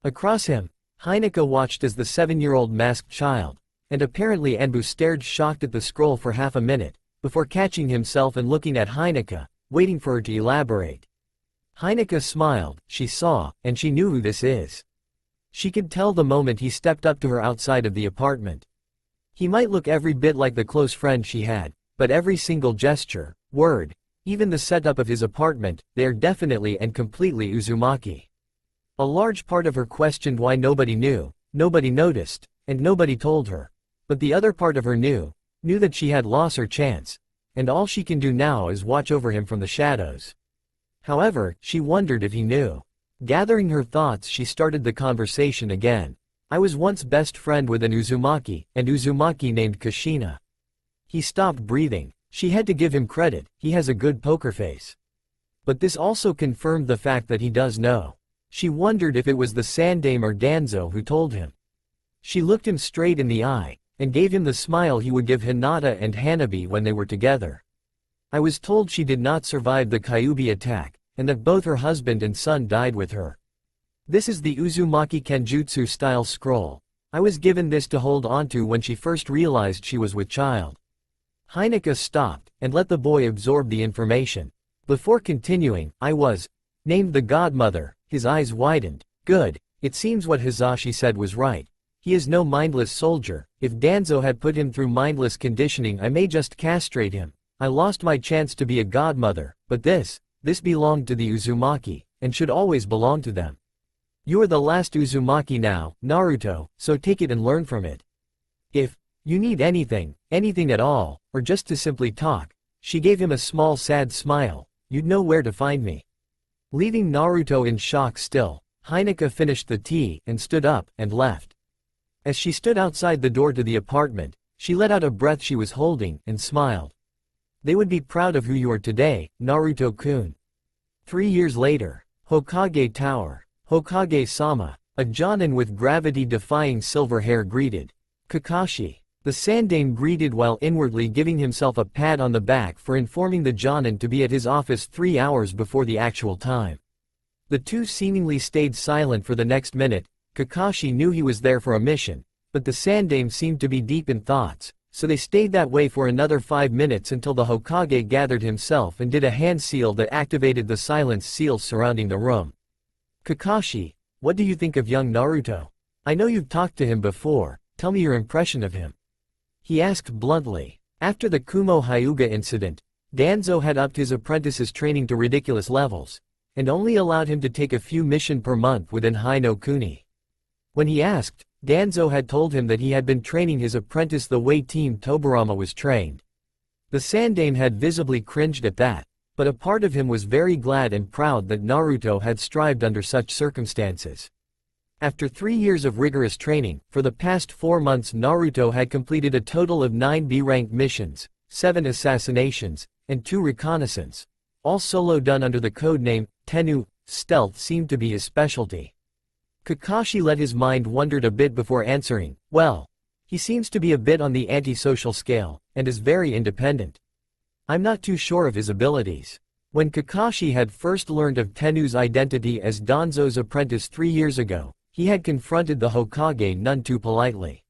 Across him, Hinata watched as the 7-year-old masked child, and apparently Anbu stared shocked at the scroll for half a minute, before catching himself and looking at Hinata, waiting for her to elaborate. Hinata smiled. She saw, and she knew who this is. She could tell the moment he stepped up to her outside of the apartment. He might look every bit like the close friend she had, but every single gesture, word, even the setup of his apartment, they are definitely and completely Uzumaki. A large part of her questioned why nobody knew, nobody noticed, and nobody told her. But the other part of her knew that she had lost her chance, and all she can do now is watch over him from the shadows. However, she wondered if he knew. Gathering her thoughts, she started the conversation again. I was once best friend with an Uzumaki, and Uzumaki named Kushina. He stopped breathing. She had to give him credit, he has a good poker face. But this also confirmed the fact that he does know. She wondered if it was the Sandaime or Danzo who told him. She looked him straight in the eye, and gave him the smile he would give Hinata and Hanabi when they were together. I was told she did not survive the Kyuubi attack, and that both her husband and son died with her. This is the Uzumaki Kenjutsu style scroll. I was given this to hold onto when she first realized she was with child. Hinata stopped, and let the boy absorb the information. Before continuing, I was named the godmother. His eyes widened. Good, it seems what Hisashi said was right. He is no mindless soldier. If Danzo had put him through mindless conditioning, I may just castrate him. I lost my chance to be a godmother, but this belonged to the Uzumaki, and should always belong to them. You are the last Uzumaki now, Naruto, so take it and learn from it. If you need anything at all, or just to simply talk, she gave him a small sad smile, you'd know where to find me. Leaving Naruto in shock still, Hinata finished the tea and stood up and left. As she stood outside the door to the apartment, she let out a breath she was holding and smiled. They would be proud of who you are today, Naruto-kun. 3 years later, Hokage Tower. Hokage-sama, a Jonin with gravity-defying silver hair greeted Kakashi. The Sandaime greeted while inwardly giving himself a pat on the back for informing the Jonin to be at his office 3 hours before the actual time. The two seemingly stayed silent for the next minute. Kakashi knew he was there for a mission, but the Sandaime seemed to be deep in thoughts, so they stayed that way for another 5 minutes until the Hokage gathered himself and did a hand seal that activated the silence seals surrounding the room. Kakashi, what do you think of young Naruto? I know you've talked to him before, tell me your impression of him. He asked bluntly. After the Kumo Hyuga incident, Danzo had upped his apprentice's training to ridiculous levels, and only allowed him to take a few missions per month within Hai no Kuni. When he asked, Danzo had told him that he had been training his apprentice the way Team Tobirama was trained. The Sandaime had visibly cringed at that, but a part of him was very glad and proud that Naruto had strived under such circumstances. After 3 years of rigorous training, for the past 4 months Naruto had completed a total of 9 B-rank missions, 7 assassinations, and 2 reconnaissance, all solo done under the code name Tennu. Stealth seemed to be his specialty. Kakashi let his mind wander a bit before answering, well, he seems to be a bit on the antisocial scale, and is very independent. I'm not too sure of his abilities. When Kakashi had first learned of Tennu's identity as Danzo's apprentice 3 years ago, he had confronted the Hokage none too politely.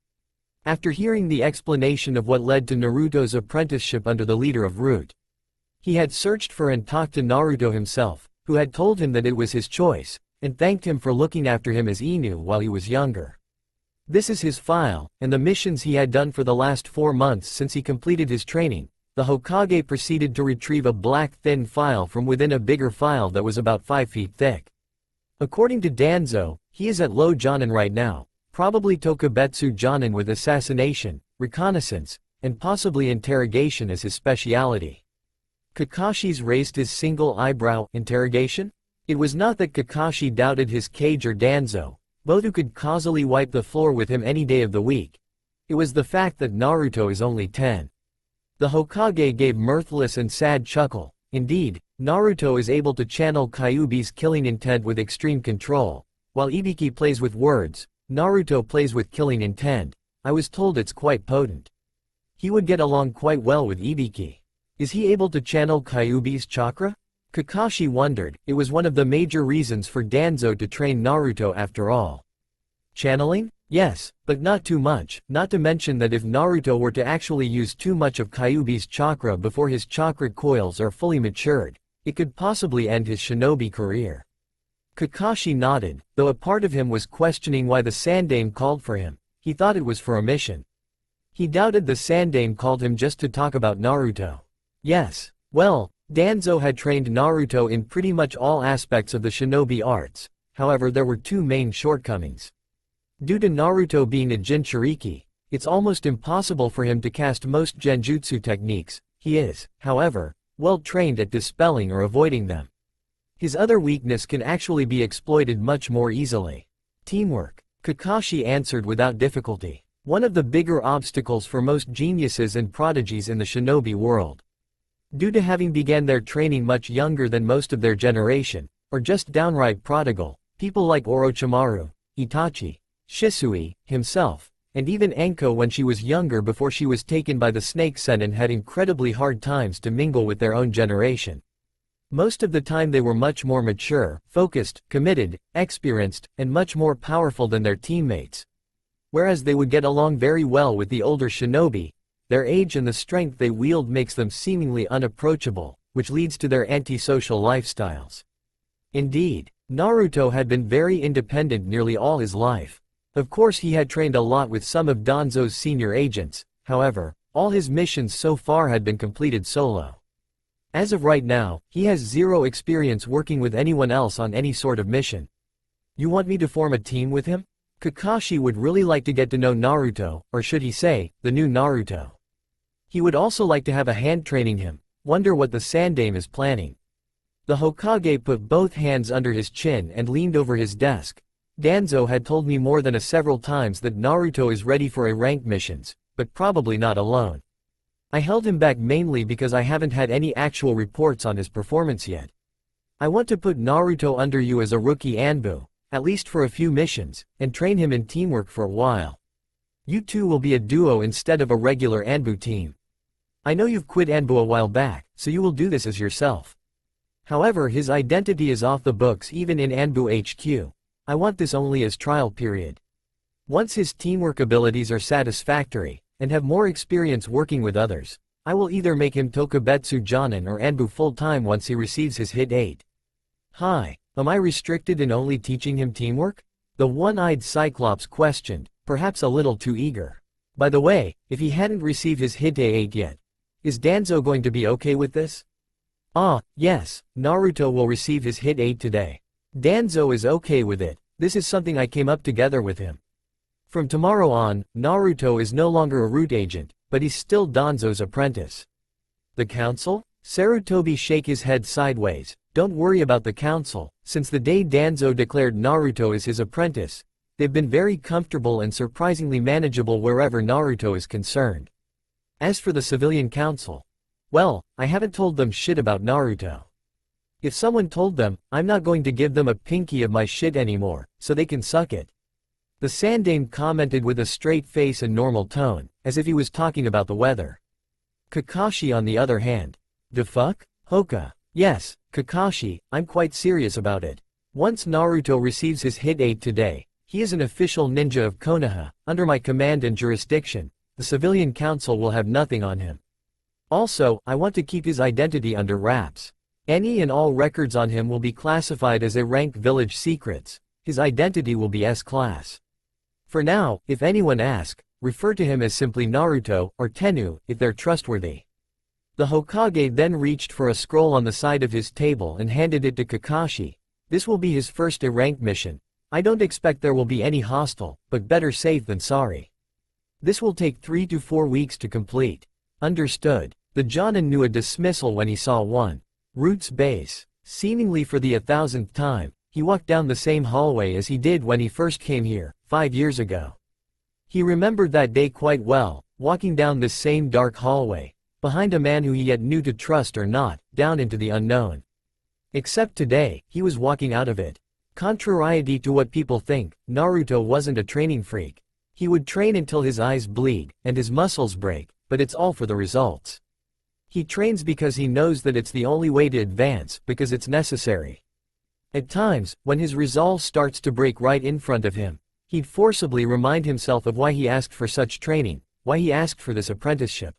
After hearing the explanation of what led to Naruto's apprenticeship under the leader of Root, he had searched for and talked to Naruto himself, who had told him that it was his choice, and thanked him for looking after him as Inu while he was younger. This is his file, and the missions he had done for the last 4 months since he completed his training. The Hokage proceeded to retrieve a black thin file from within a bigger file that was about 5 feet thick. According to Danzo, he is at low Jonin right now, probably Tokubetsu Jonin with assassination, reconnaissance, and possibly interrogation as his speciality. Kakashi's raised his single eyebrow. Interrogation? It was not that Kakashi doubted his Kage or Danzo, both who could causally wipe the floor with him any day of the week. It was the fact that Naruto is only 10. The Hokage gave mirthless and sad chuckle. Indeed, Naruto is able to channel Kyuubi's killing intent with extreme control. While Ibiki plays with words, Naruto plays with killing intent. I was told it's quite potent. He would get along quite well with Ibiki. Is he able to channel Kyuubi's chakra? Kakashi wondered. It was one of the major reasons for Danzo to train Naruto after all. Channeling? Yes, but not too much, not to mention that if Naruto were to actually use too much of Kyuubi's chakra before his chakra coils are fully matured, it could possibly end his shinobi career. Kakashi nodded, though a part of him was questioning why the Sandaime called for him. He thought it was for a mission. He doubted the Sandaime called him just to talk about Naruto. Yes, well, Danzo had trained Naruto in pretty much all aspects of the shinobi arts. However, there were two main shortcomings. Due to Naruto being a Jinchuriki, it's almost impossible for him to cast most genjutsu techniques. He is, however, well trained at dispelling or avoiding them. His other weakness can actually be exploited much more easily. Teamwork. Kakashi answered without difficulty. One of the bigger obstacles for most geniuses and prodigies in the shinobi world. Due to having began their training much younger than most of their generation, or just downright prodigal, people like Orochimaru, Itachi, Shisui, himself, and even Anko when she was younger before she was taken by the Snake Sennin had incredibly hard times to mingle with their own generation. Most of the time they were much more mature, focused, committed, experienced, and much more powerful than their teammates. Whereas they would get along very well with the older shinobi, their age and the strength they wield makes them seemingly unapproachable, which leads to their antisocial lifestyles. Indeed, Naruto had been very independent nearly all his life. Of course he had trained a lot with some of Danzo's senior agents, however, all his missions so far had been completed solo. As of right now, he has zero experience working with anyone else on any sort of mission. You want me to form a team with him? Kakashi would really like to get to know Naruto, or should he say, the new Naruto. He would also like to have a hand training him, wonder what the Sandaime is planning. The Hokage put both hands under his chin and leaned over his desk. Danzo had told me more than several times that Naruto is ready for A-rank missions, but probably not alone. I held him back mainly because I haven't had any actual reports on his performance yet. I want to put Naruto under you as a rookie Anbu, at least for a few missions, and train him in teamwork for a while. You two will be a duo instead of a regular Anbu team. I know you've quit Anbu a while back, so you will do this as yourself. However, his identity is off the books even in Anbu HQ. I want this only as trial period. Once his teamwork abilities are satisfactory, and have more experience working with others, I will either make him Tokubetsu Jonin or Anbu full-time once he receives his Hit 8. Hi, am I restricted in only teaching him teamwork? The one-eyed Cyclops questioned, perhaps a little too eager. By the way, if he hadn't received his Hit 8 yet, is Danzo going to be okay with this? Ah, yes, Naruto will receive his Hit 8 today. Danzo is okay with it. This is something I came up together with him. From tomorrow on, Naruto is no longer a root agent, but he's still Danzo's apprentice. The council? Sarutobi shake his head sideways. Don't worry about the council. Since the day Danzo declared Naruto as his apprentice, they've been very comfortable and surprisingly manageable wherever Naruto is concerned. As for the civilian council, well, I haven't told them shit about Naruto. If someone told them, I'm not going to give them a pinky of my shit anymore, so they can suck it. The Sandaime commented with a straight face and normal tone, as if he was talking about the weather. Kakashi on the other hand. The fuck? Hoka. Yes, Kakashi, I'm quite serious about it. Once Naruto receives his Hit 8 today, he is an official ninja of Konoha, under my command and jurisdiction. The civilian council will have nothing on him. Also, I want to keep his identity under wraps. Any and all records on him will be classified as A-rank village secrets. His identity will be S-class. For now, if anyone asks, refer to him as simply Naruto, or Tennu, if they're trustworthy. The Hokage then reached for a scroll on the side of his table and handed it to Kakashi. This will be his first A-rank mission. I don't expect there will be any hostile, but better safe than sorry. This will take 3 to 4 weeks to complete. Understood. The Jonin knew a dismissal when he saw one. Root's base. Seemingly for the 1000th time, he walked down the same hallway as he did when he first came here, 5 years ago. He remembered that day quite well, walking down this same dark hallway, behind a man who he yet knew to trust or not, down into the unknown. Except today, he was walking out of it. Contrariety to what people think, Naruto wasn't a training freak. He would train until his eyes bleed, and his muscles break, but it's all for the results. He trains because he knows that it's the only way to advance, because it's necessary. At times, when his resolve starts to break right in front of him, he'd forcibly remind himself of why he asked for such training, why he asked for this apprenticeship.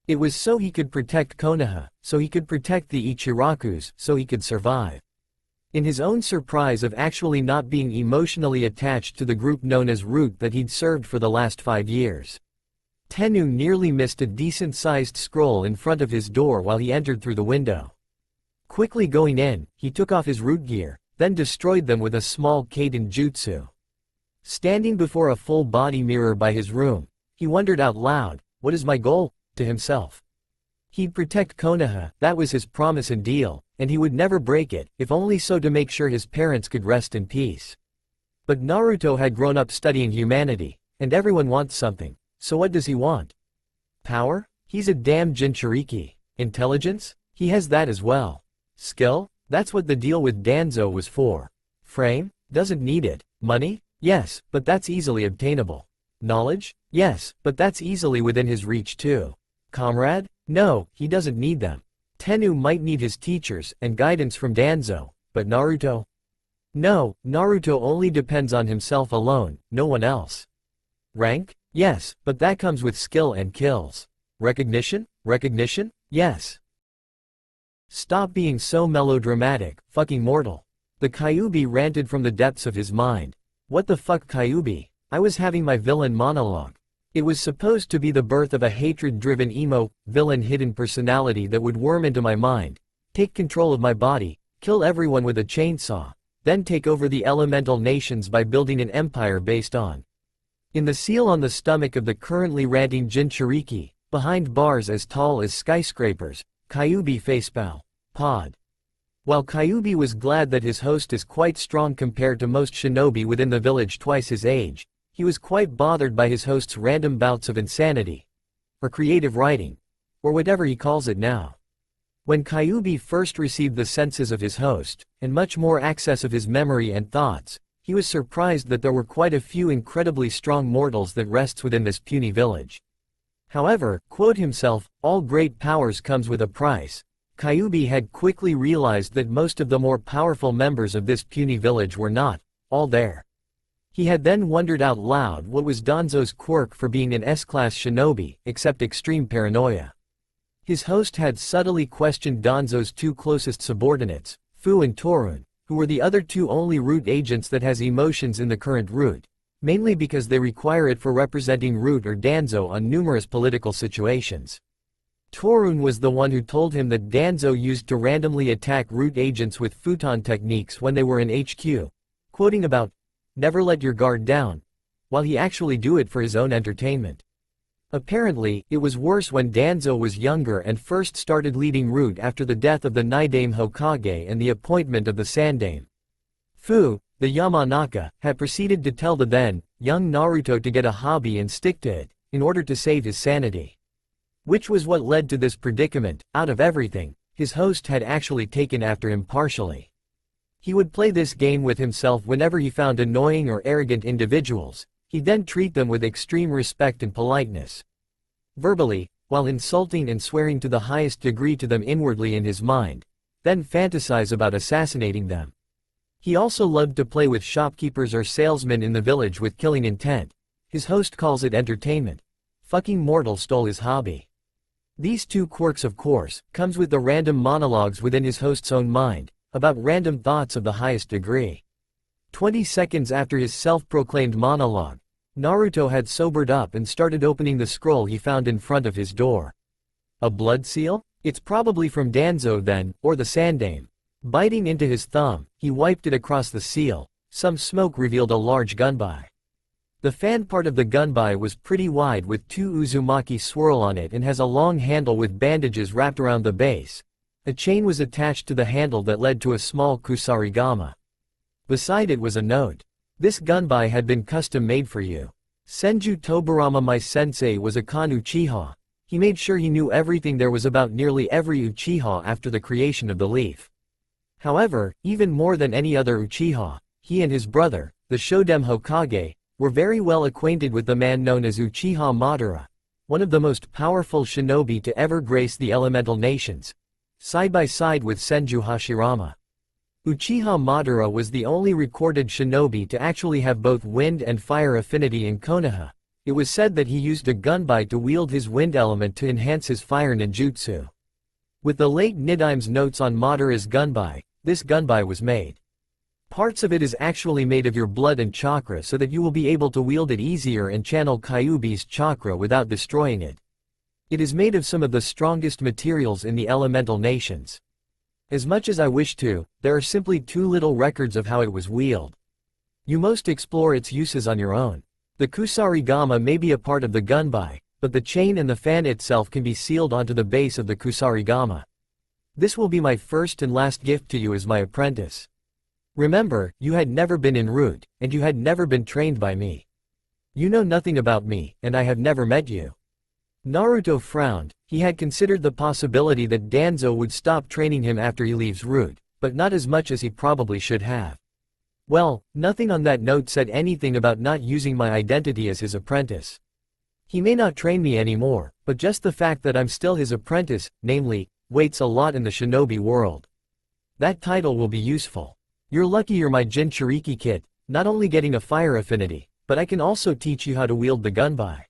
It was so he could protect Konoha, so he could protect the Ichirakus, so he could survive. In his own surprise of actually not being emotionally attached to the group known as Root that he'd served for the last 5 years. Tennu nearly missed a decent-sized scroll in front of his door while he entered through the window. Quickly going in, he took off his root gear, then destroyed them with a small Kaiden jutsu. Standing before a full-body mirror by his room, he wondered out loud, "What is my goal?" to himself. He'd protect Konoha, that was his promise and deal, and he would never break it, if only so to make sure his parents could rest in peace. But Naruto had grown up studying humanity, and everyone wants something, so what does he want? Power? He's a damn Jinchuriki. Intelligence? He has that as well. Skill? That's what the deal with Danzo was for. Frame? Doesn't need it. Money? Yes, but that's easily obtainable. Knowledge? Yes, but that's easily within his reach too. Comrade? No, he doesn't need them. Tennu might need his teachers and guidance from Danzo, but Naruto? No, Naruto only depends on himself alone, no one else. Rank? Yes, but that comes with skill and kills. Recognition? Recognition? Yes. Stop being so melodramatic, fucking mortal. The Kyuubi ranted from the depths of his mind. What the fuck, Kyuubi? I was having my villain monologue. It was supposed to be the birth of a hatred-driven emo, villain hidden personality that would worm into my mind, take control of my body, kill everyone with a chainsaw, then take over the elemental nations by building an empire based on. In the seal on the stomach of the currently ranting Jinchuriki, behind bars as tall as skyscrapers, Kyuubi facepal. Pod. While Kyuubi was glad that his host is quite strong compared to most shinobi within the village twice his age, he was quite bothered by his host's random bouts of insanity. Or creative writing. Or whatever he calls it now. When Kyuubi first received the senses of his host, and much more access of his memory and thoughts, he was surprised that there were quite a few incredibly strong mortals that rests within this puny village. However, quote himself, all great powers comes with a price. Kyuubi had quickly realized that most of the more powerful members of this puny village were not all there. He had then wondered out loud what was Danzo's quirk for being an S-class shinobi, except extreme paranoia. His host had subtly questioned Danzo's two closest subordinates, Fu and Torun, who were the other two only Root agents that has emotions in the current Root, mainly because they require it for representing Root or Danzo on numerous political situations. Torun was the one who told him that Danzo used to randomly attack Root agents with futon techniques when they were in HQ, quoting about, "Never let your guard down," while he actually do it for his own entertainment. Apparently, it was worse when Danzo was younger and first started leading Root after the death of the Naidame Hokage and the appointment of the Sandame. Fu, the Yamanaka, had proceeded to tell the then young Naruto to get a hobby and stick to it, in order to save his sanity. Which was what led to this predicament. Out of everything, his host had actually taken after him partially. He would play this game with himself whenever he found annoying or arrogant individuals. He'd then treat them with extreme respect and politeness. Verbally, while insulting and swearing to the highest degree to them inwardly in his mind, then fantasize about assassinating them. He also loved to play with shopkeepers or salesmen in the village with killing intent. His host calls it entertainment. Fucking mortal stole his hobby. These two quirks of course, comes with the random monologues within his host's own mind, about random thoughts of the highest degree. 20 seconds after his self-proclaimed monologue, Naruto had sobered up and started opening the scroll he found in front of his door. A blood seal? It's probably from Danzo then, or the Sandame. Biting into his thumb, he wiped it across the seal. Some smoke revealed a large gunbai. The fan part of the gunbai was pretty wide with two Uzumaki swirl on it and has a long handle with bandages wrapped around the base. A chain was attached to the handle that led to a small kusarigama. Beside it was a note. This gunbai had been custom made for you. Senju Tobarama, my sensei, was a Kan Uchiha. He made sure he knew everything there was about nearly every Uchiha after the creation of the leaf. However, even more than any other Uchiha, he and his brother, the Shodem Hokage, were very well acquainted with the man known as Uchiha Madara, one of the most powerful shinobi to ever grace the elemental nations, side by side with Senju Hashirama. Uchiha Madara was the only recorded shinobi to actually have both wind and fire affinity in Konoha. It was said that he used a gunbai to wield his wind element to enhance his fire ninjutsu. With the late Nidaim's notes on Madara's gunbai, this gunbai was made. Parts of it is actually made of your blood and chakra so that you will be able to wield it easier and channel Kyuubi's chakra without destroying it. It is made of some of the strongest materials in the elemental nations. As much as I wish to, there are simply too little records of how it was wielded. You must explore its uses on your own. The kusarigama may be a part of the gunbai, but the chain and the fan itself can be sealed onto the base of the kusarigama. This will be my first and last gift to you as my apprentice. Remember, you had never been en route, and you had never been trained by me. You know nothing about me, and I have never met you. Naruto frowned. He had considered the possibility that Danzo would stop training him after he leaves Route, but not as much as he probably should have. Well, nothing on that note said anything about not using my identity as his apprentice. He may not train me anymore, but just the fact that I'm still his apprentice, namely, weights a lot in the shinobi world. That title will be useful. You're lucky you're my Jinchuriki kit, not only getting a fire affinity, but I can also teach you how to wield the gunbai.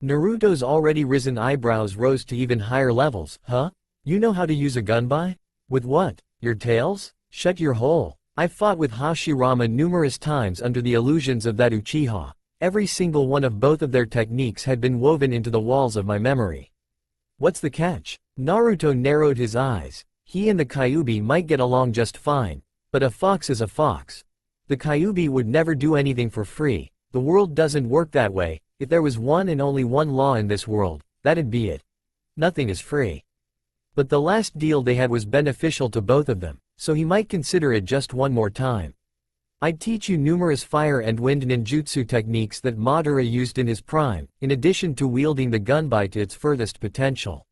Naruto's already risen eyebrows rose to even higher levels. Huh? You know how to use a gunbai? With what? Your tails? Shut your hole. I've fought with Hashirama numerous times under the illusions of that Uchiha. Every single one of both of their techniques had been woven into the walls of my memory. What's the catch? Naruto narrowed his eyes. He and the Kyuubi might get along just fine, but a fox is a fox. The Kyuubi would never do anything for free. The world doesn't work that way. If there was one and only one law in this world, that'd be it. Nothing is free. But the last deal they had was beneficial to both of them, so he might consider it just one more time. I'd teach you numerous fire and wind ninjutsu techniques that Madara used in his prime, in addition to wielding the gunbai to its furthest potential.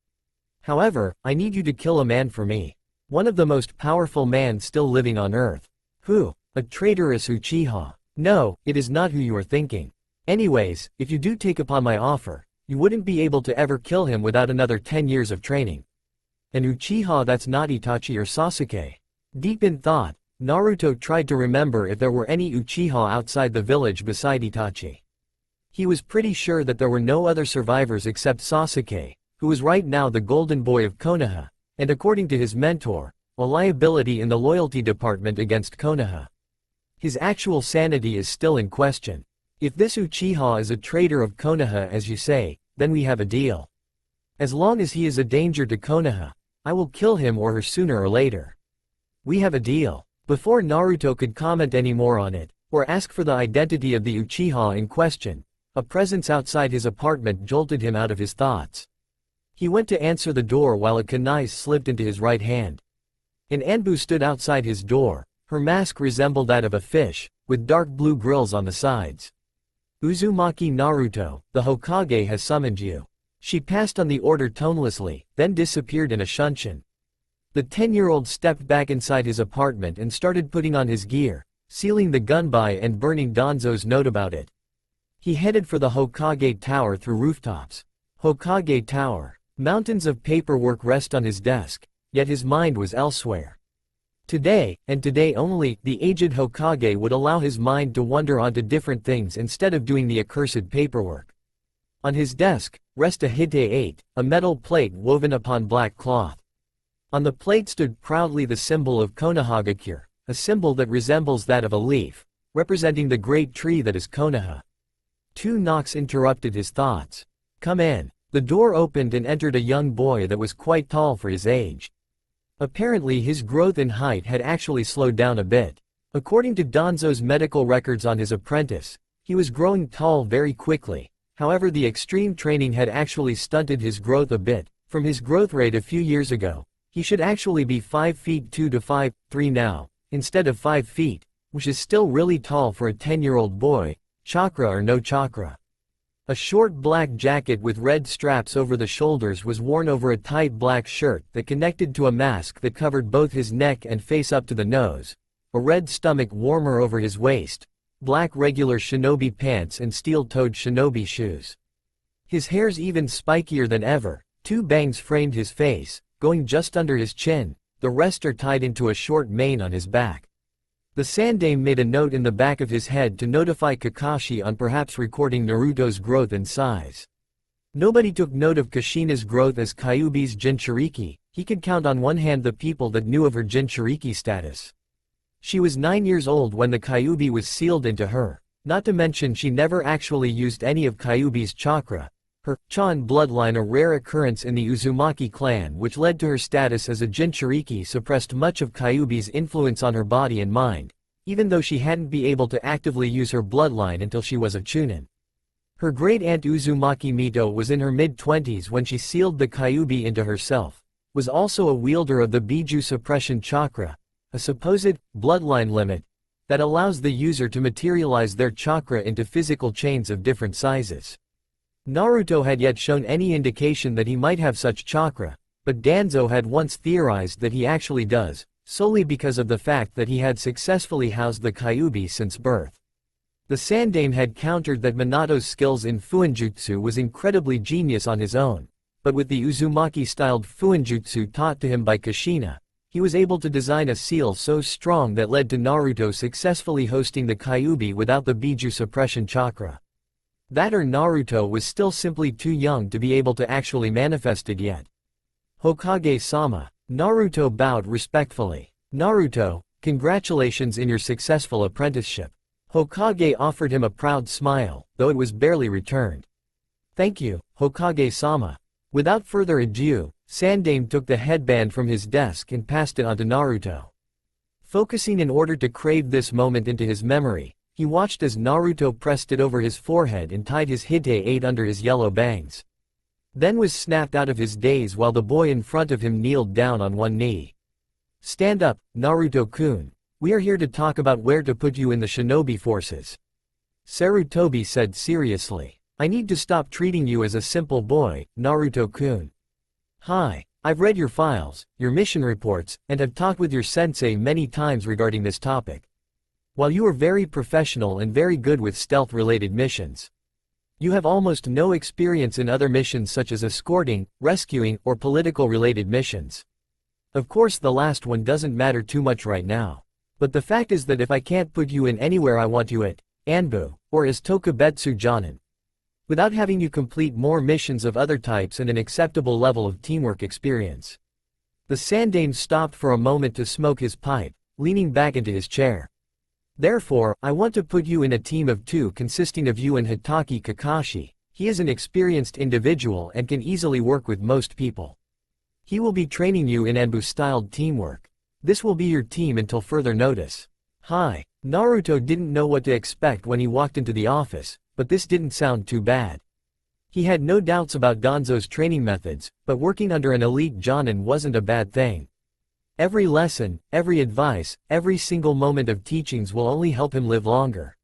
However, I need you to kill a man for me. One of the most powerful men still living on Earth. Who? A traitorous Uchiha. No, it is not who you are thinking. Anyways, if you do take upon my offer, you wouldn't be able to ever kill him without another 10 years of training. An Uchiha that's not Itachi or Sasuke. Deep in thought, Naruto tried to remember if there were any Uchiha outside the village beside Itachi. He was pretty sure that there were no other survivors except Sasuke, who was right now the golden boy of Konoha, and according to his mentor, a liability in the loyalty department against Konoha. His actual sanity is still in question. If this Uchiha is a traitor of Konoha as you say, then we have a deal. As long as he is a danger to Konoha, I will kill him or her sooner or later. We have a deal. Before Naruto could comment any more on it, or ask for the identity of the Uchiha in question, a presence outside his apartment jolted him out of his thoughts. He went to answer the door while a kunai slipped into his right hand. An Anbu stood outside his door. Her mask resembled that of a fish, with dark blue grills on the sides. Uzumaki Naruto, the Hokage has summoned you. She passed on the order tonelessly, then disappeared in a shunshin. The 10-year-old stepped back inside his apartment and started putting on his gear, sealing the gunbai and burning Danzo's note about it. He headed for the Hokage Tower through rooftops. Hokage Tower. Mountains of paperwork rest on his desk, yet his mind was elsewhere. Today, and today only, the aged Hokage would allow his mind to wander onto different things instead of doing the accursed paperwork. On his desk, rest a Hite 8, a metal plate woven upon black cloth. On the plate stood proudly the symbol of Konohagakure, a symbol that resembles that of a leaf, representing the great tree that is Konoha. Two knocks interrupted his thoughts. Come in. The door opened and entered a young boy that was quite tall for his age. Apparently his growth in height had actually slowed down a bit. According to Danzo's medical records on his apprentice, he was growing tall very quickly. However, the extreme training had actually stunted his growth a bit. From his growth rate a few years ago, he should actually be 5 feet 2 to 5'3" now, instead of 5 feet, which is still really tall for a 10-year-old boy, chakra or no chakra. A short black jacket with red straps over the shoulders was worn over a tight black shirt that connected to a mask that covered both his neck and face up to the nose, a red stomach warmer over his waist, black regular shinobi pants and steel-toed shinobi shoes. His hair's even spikier than ever, 2 bangs framed his face, going just under his chin, the rest are tied into a short mane on his back. The Sandame made a note in the back of his head to notify Kakashi on perhaps recording Naruto's growth and size. Nobody took note of Kushina's growth as Kyuubi's Jinchuriki. He could count on one hand the people that knew of her Jinchuriki status. She was 9 years old when the Kyuubi was sealed into her, not to mention she never actually used any of Kyuubi's chakra. Her Chan bloodline, a rare occurrence in the Uzumaki clan which led to her status as a Jinchuriki, suppressed much of Kyuubi's influence on her body and mind, even though she hadn't been able to actively use her bloodline until she was a Chunin. Her great-aunt Uzumaki Mito was in her mid-20s when she sealed the Kyuubi into herself, was also a wielder of the Biju suppression chakra, a supposed bloodline limit that allows the user to materialize their chakra into physical chains of different sizes. Naruto had yet shown any indication that he might have such chakra, but Danzo had once theorized that he actually does, solely because of the fact that he had successfully housed the Kyuubi since birth. The Sandame had countered that Minato's skills in Fuinjutsu was incredibly genius on his own, but with the Uzumaki-styled Fuinjutsu taught to him by Kushina, he was able to design a seal so strong that led to Naruto successfully hosting the Kyuubi without the Biju suppression chakra. That or Naruto was still simply too young to be able to actually manifest it yet. Hokage-sama. Naruto bowed respectfully. Naruto, congratulations in your successful apprenticeship. Hokage offered him a proud smile, though it was barely returned. Thank you, Hokage-sama. Without further ado, Sandame took the headband from his desk and passed it on to Naruto. Focusing in order to crave this moment into his memory, he watched as Naruto pressed it over his forehead and tied his hite-8 under his yellow bangs. Then was snapped out of his daze while the boy in front of him kneeled down on one knee. Stand up, Naruto-kun. We are here to talk about where to put you in the shinobi forces. Sarutobi said seriously. I need to stop treating you as a simple boy, Naruto-kun. Hi, I've read your files, your mission reports, and have talked with your sensei many times regarding this topic. While you are very professional and very good with stealth-related missions, you have almost no experience in other missions such as escorting, rescuing, or political-related missions. Of course the last one doesn't matter too much right now. But the fact is that if I can't put you in anywhere I want you at, Anbu, or as Tokubetsu Jonin, without having you complete more missions of other types and an acceptable level of teamwork experience. The Sandame stopped for a moment to smoke his pipe, leaning back into his chair. Therefore, I want to put you in a team of 2 consisting of you and Hitaki Kakashi. He is an experienced individual and can easily work with most people. He will be training you in Anbu-styled teamwork. This will be your team until further notice. Hi. Naruto didn't know what to expect when he walked into the office, but this didn't sound too bad. He had no doubts about Danzo's training methods, but working under an elite Jonin wasn't a bad thing. Every lesson, every advice, every single moment of teachings will only help him live longer.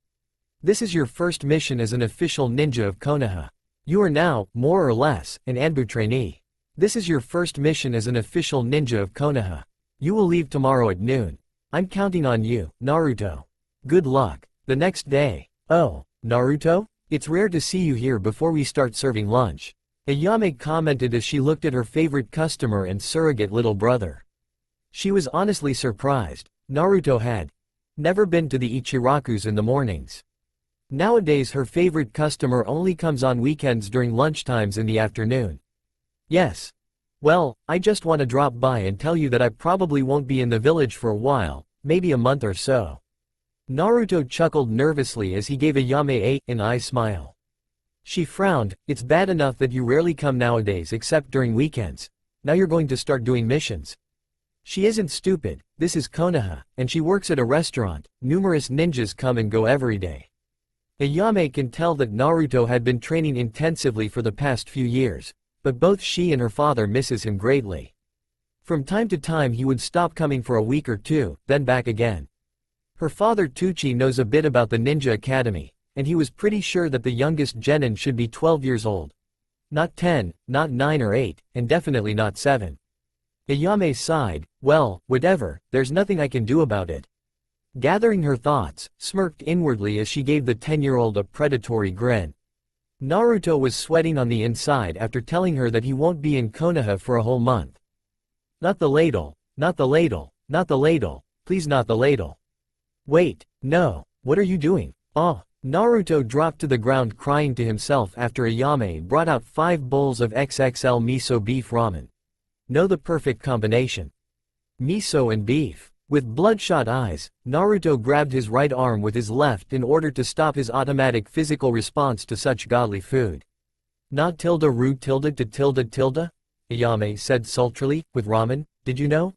This is your first mission as an official ninja of Konoha. You are now, more or less, an Anbu trainee. This is your first mission as an official ninja of Konoha. You will leave tomorrow at noon. I'm counting on you, Naruto. Good luck. The next day. Oh, Naruto? It's rare to see you here before we start serving lunch. Ayame commented as she looked at her favorite customer and surrogate little brother. She was honestly surprised. Naruto had never been to the Ichirakus in the mornings. Nowadays her favorite customer only comes on weekends during lunchtimes in the afternoon. Yes. Well, I just want to drop by and tell you that I probably won't be in the village for a while, maybe a month or so. Naruto chuckled nervously as he gave Ayame an eye smile. She frowned. It's bad enough that you rarely come nowadays except during weekends. Now you're going to start doing missions. She isn't stupid, this is Konoha, and she works at a restaurant. Numerous ninjas come and go every day. Ayame can tell that Naruto had been training intensively for the past few years, but both she and her father misses him greatly. From time to time he would stop coming for a week or 2, then back again. Her father Tucci knows a bit about the ninja academy, and he was pretty sure that the youngest genin should be 12 years old. Not 10, not 9 or 8, and definitely not 7. Ayame sighed, well, whatever, there's nothing I can do about it. Gathering her thoughts, smirked inwardly as she gave the 10-year-old a predatory grin. Naruto was sweating on the inside after telling her that he won't be in Konoha for a whole month. Not the ladle, not the ladle, not the ladle, please not the ladle. Wait, no, what are you doing? Oh. Naruto dropped to the ground crying to himself after Ayame brought out 5 bowls of XXL miso beef ramen. Know the perfect combination. Miso and beef. With bloodshot eyes, Naruto grabbed his right arm with his left in order to stop his automatic physical response to such godly food. Not tilde ru tilde to tilde tilde? Ayame said sultrily, with ramen, did you know?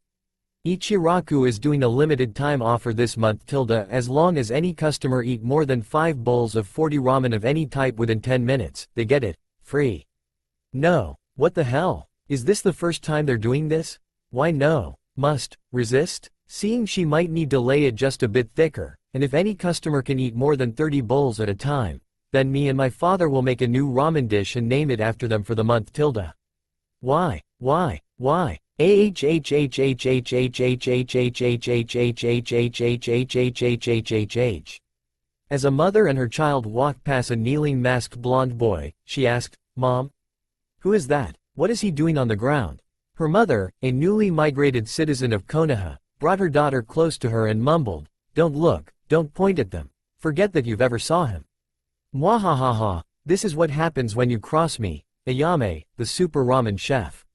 Ichiraku is doing a limited time offer this month tilde as long as any customer eat more than 5 bowls of 40 ramen of any type within 10 minutes, they get it, free. No, what the hell? Is this the first time they're doing this? Why no? Must, resist? Seeing she might need to lay it just a bit thicker, and if any customer can eat more than 30 bowls at a time, then me and my father will make a new ramen dish and name it after them for the month tilde. Why? As a mother and her child walked past a kneeling masked blonde boy, she asked, Mom? Who is that? What is he doing on the ground? Her mother, a newly migrated citizen of Konoha, brought her daughter close to her and mumbled, Don't look, don't point at them. Forget that you've ever saw him. Mwahahaha, this is what happens when you cross me, Ayame, the super ramen chef.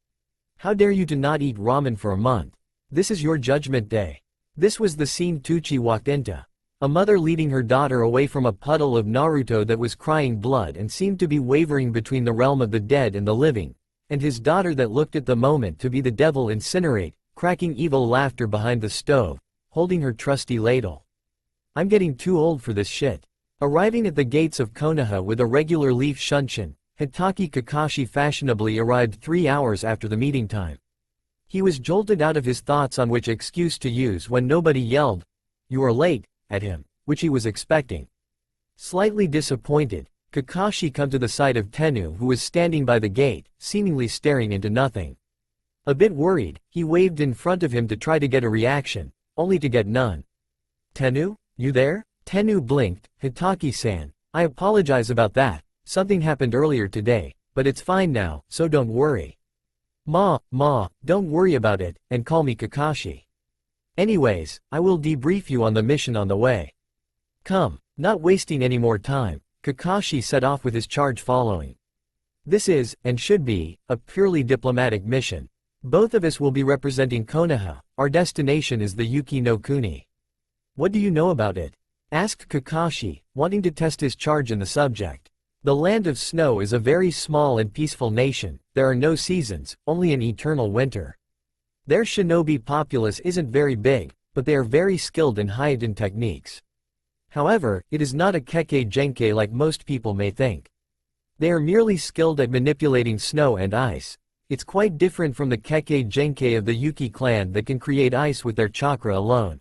How dare you to not eat ramen for a month? This is your judgment day. This was the scene Tucci walked into. A mother leading her daughter away from a puddle of Naruto that was crying blood and seemed to be wavering between the realm of the dead and the living, and his daughter that looked at the moment to be the devil incinerate, cracking evil laughter behind the stove, holding her trusty ladle. I'm getting too old for this shit. Arriving at the gates of Konoha with a regular leaf shunshin, Hitaki Kakashi fashionably arrived 3 hours after the meeting time. He was jolted out of his thoughts on which excuse to use when nobody yelled, "You are late," at him, which he was expecting. Slightly disappointed, Kakashi came to the side of Tennu who was standing by the gate, seemingly staring into nothing. A bit worried, he waved in front of him to try to get a reaction, only to get none. Tennu, you there? Tennu blinked, Hitaki-san, I apologize about that. Something happened earlier today, but it's fine now, so don't worry. Ma, don't worry about it, and call me Kakashi. Anyways, I will debrief you on the mission on the way. Come, not wasting any more time, Kakashi set off with his charge following. This is, and should be, a purely diplomatic mission. Both of us will be representing Konoha, our destination is the Yuki no Kuni. What do you know about it? Asked Kakashi, wanting to test his charge in the subject. The land of snow is a very small and peaceful nation, there are no seasons, only an eternal winter. Their shinobi populace isn't very big, but they are very skilled in hidden techniques. However, it is not a kekkei genkei like most people may think. They are merely skilled at manipulating snow and ice. It's quite different from the kekkei genkei of the Yuki clan that can create ice with their chakra alone.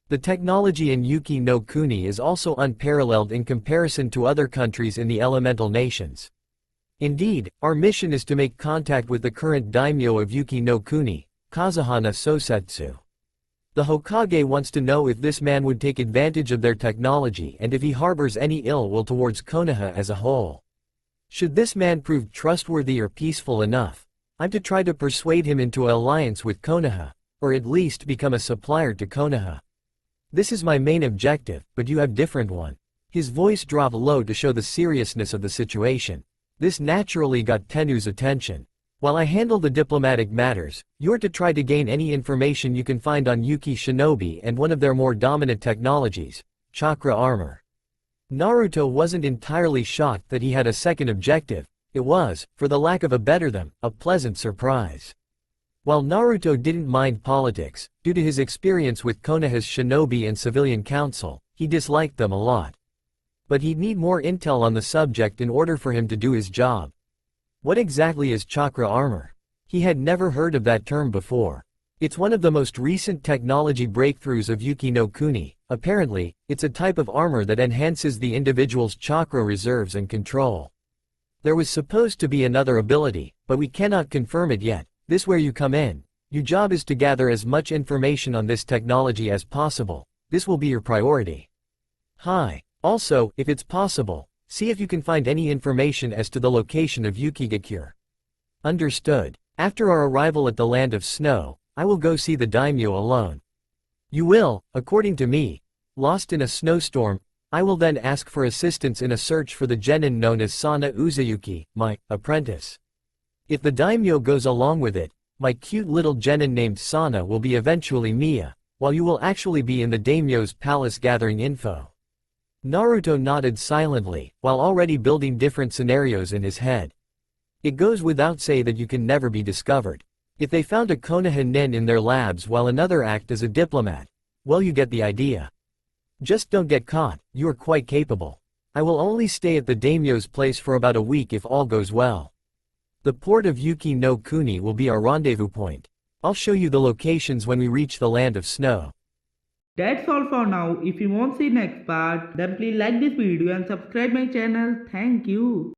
The technology in Yuki no Kuni is also unparalleled in comparison to other countries in the elemental nations. Indeed, our mission is to make contact with the current daimyo of Yuki no Kuni, Kazuhana Sosetsu. The Hokage wants to know if this man would take advantage of their technology and if he harbors any ill will towards Konoha as a whole. Should this man prove trustworthy or peaceful enough, I'm to try to persuade him into an alliance with Konoha, or at least become a supplier to Konoha. This is my main objective, but you have different one. His voice dropped low to show the seriousness of the situation. This naturally got Tennu's attention. While I handle the diplomatic matters, you're to try to gain any information you can find on Yuki Shinobi and one of their more dominant technologies, chakra armor. Naruto wasn't entirely shocked that he had a second objective. It was, for the lack of a better term, a pleasant surprise. While Naruto didn't mind politics, due to his experience with Konoha's shinobi and civilian council, he disliked them a lot. But he'd need more intel on the subject in order for him to do his job. What exactly is chakra armor? He had never heard of that term before. It's one of the most recent technology breakthroughs of Yuki no Kuni. Apparently, it's a type of armor that enhances the individual's chakra reserves and control. There was supposed to be another ability, but we cannot confirm it yet. This where you come in. Your job is to gather as much information on this technology as possible. This will be your priority. Hi. Also, if it's possible, see if you can find any information as to the location of Yuki-gakure. Understood. After our arrival at the land of snow, I will go see the daimyo alone. You will, according to me, lost in a snowstorm. I will then ask for assistance in a search for the genin known as Sana Uzuyuki, my apprentice. If the daimyo goes along with it, my cute little genin named Sana will be eventually Mia, while you will actually be in the daimyo's palace gathering info. Naruto nodded silently, while already building different scenarios in his head. It goes without say that you can never be discovered. If they found a Konoha nin in their labs while another act as a diplomat, well, you get the idea. Just don't get caught. You are quite capable. I will only stay at the daimyo's place for about a week if all goes well. The port of Yuki no Kuni will be our rendezvous point. I'll show you the locations when we reach the land of snow. That's all for now. If you want to see next part, then please like this video and subscribe my channel. Thank you.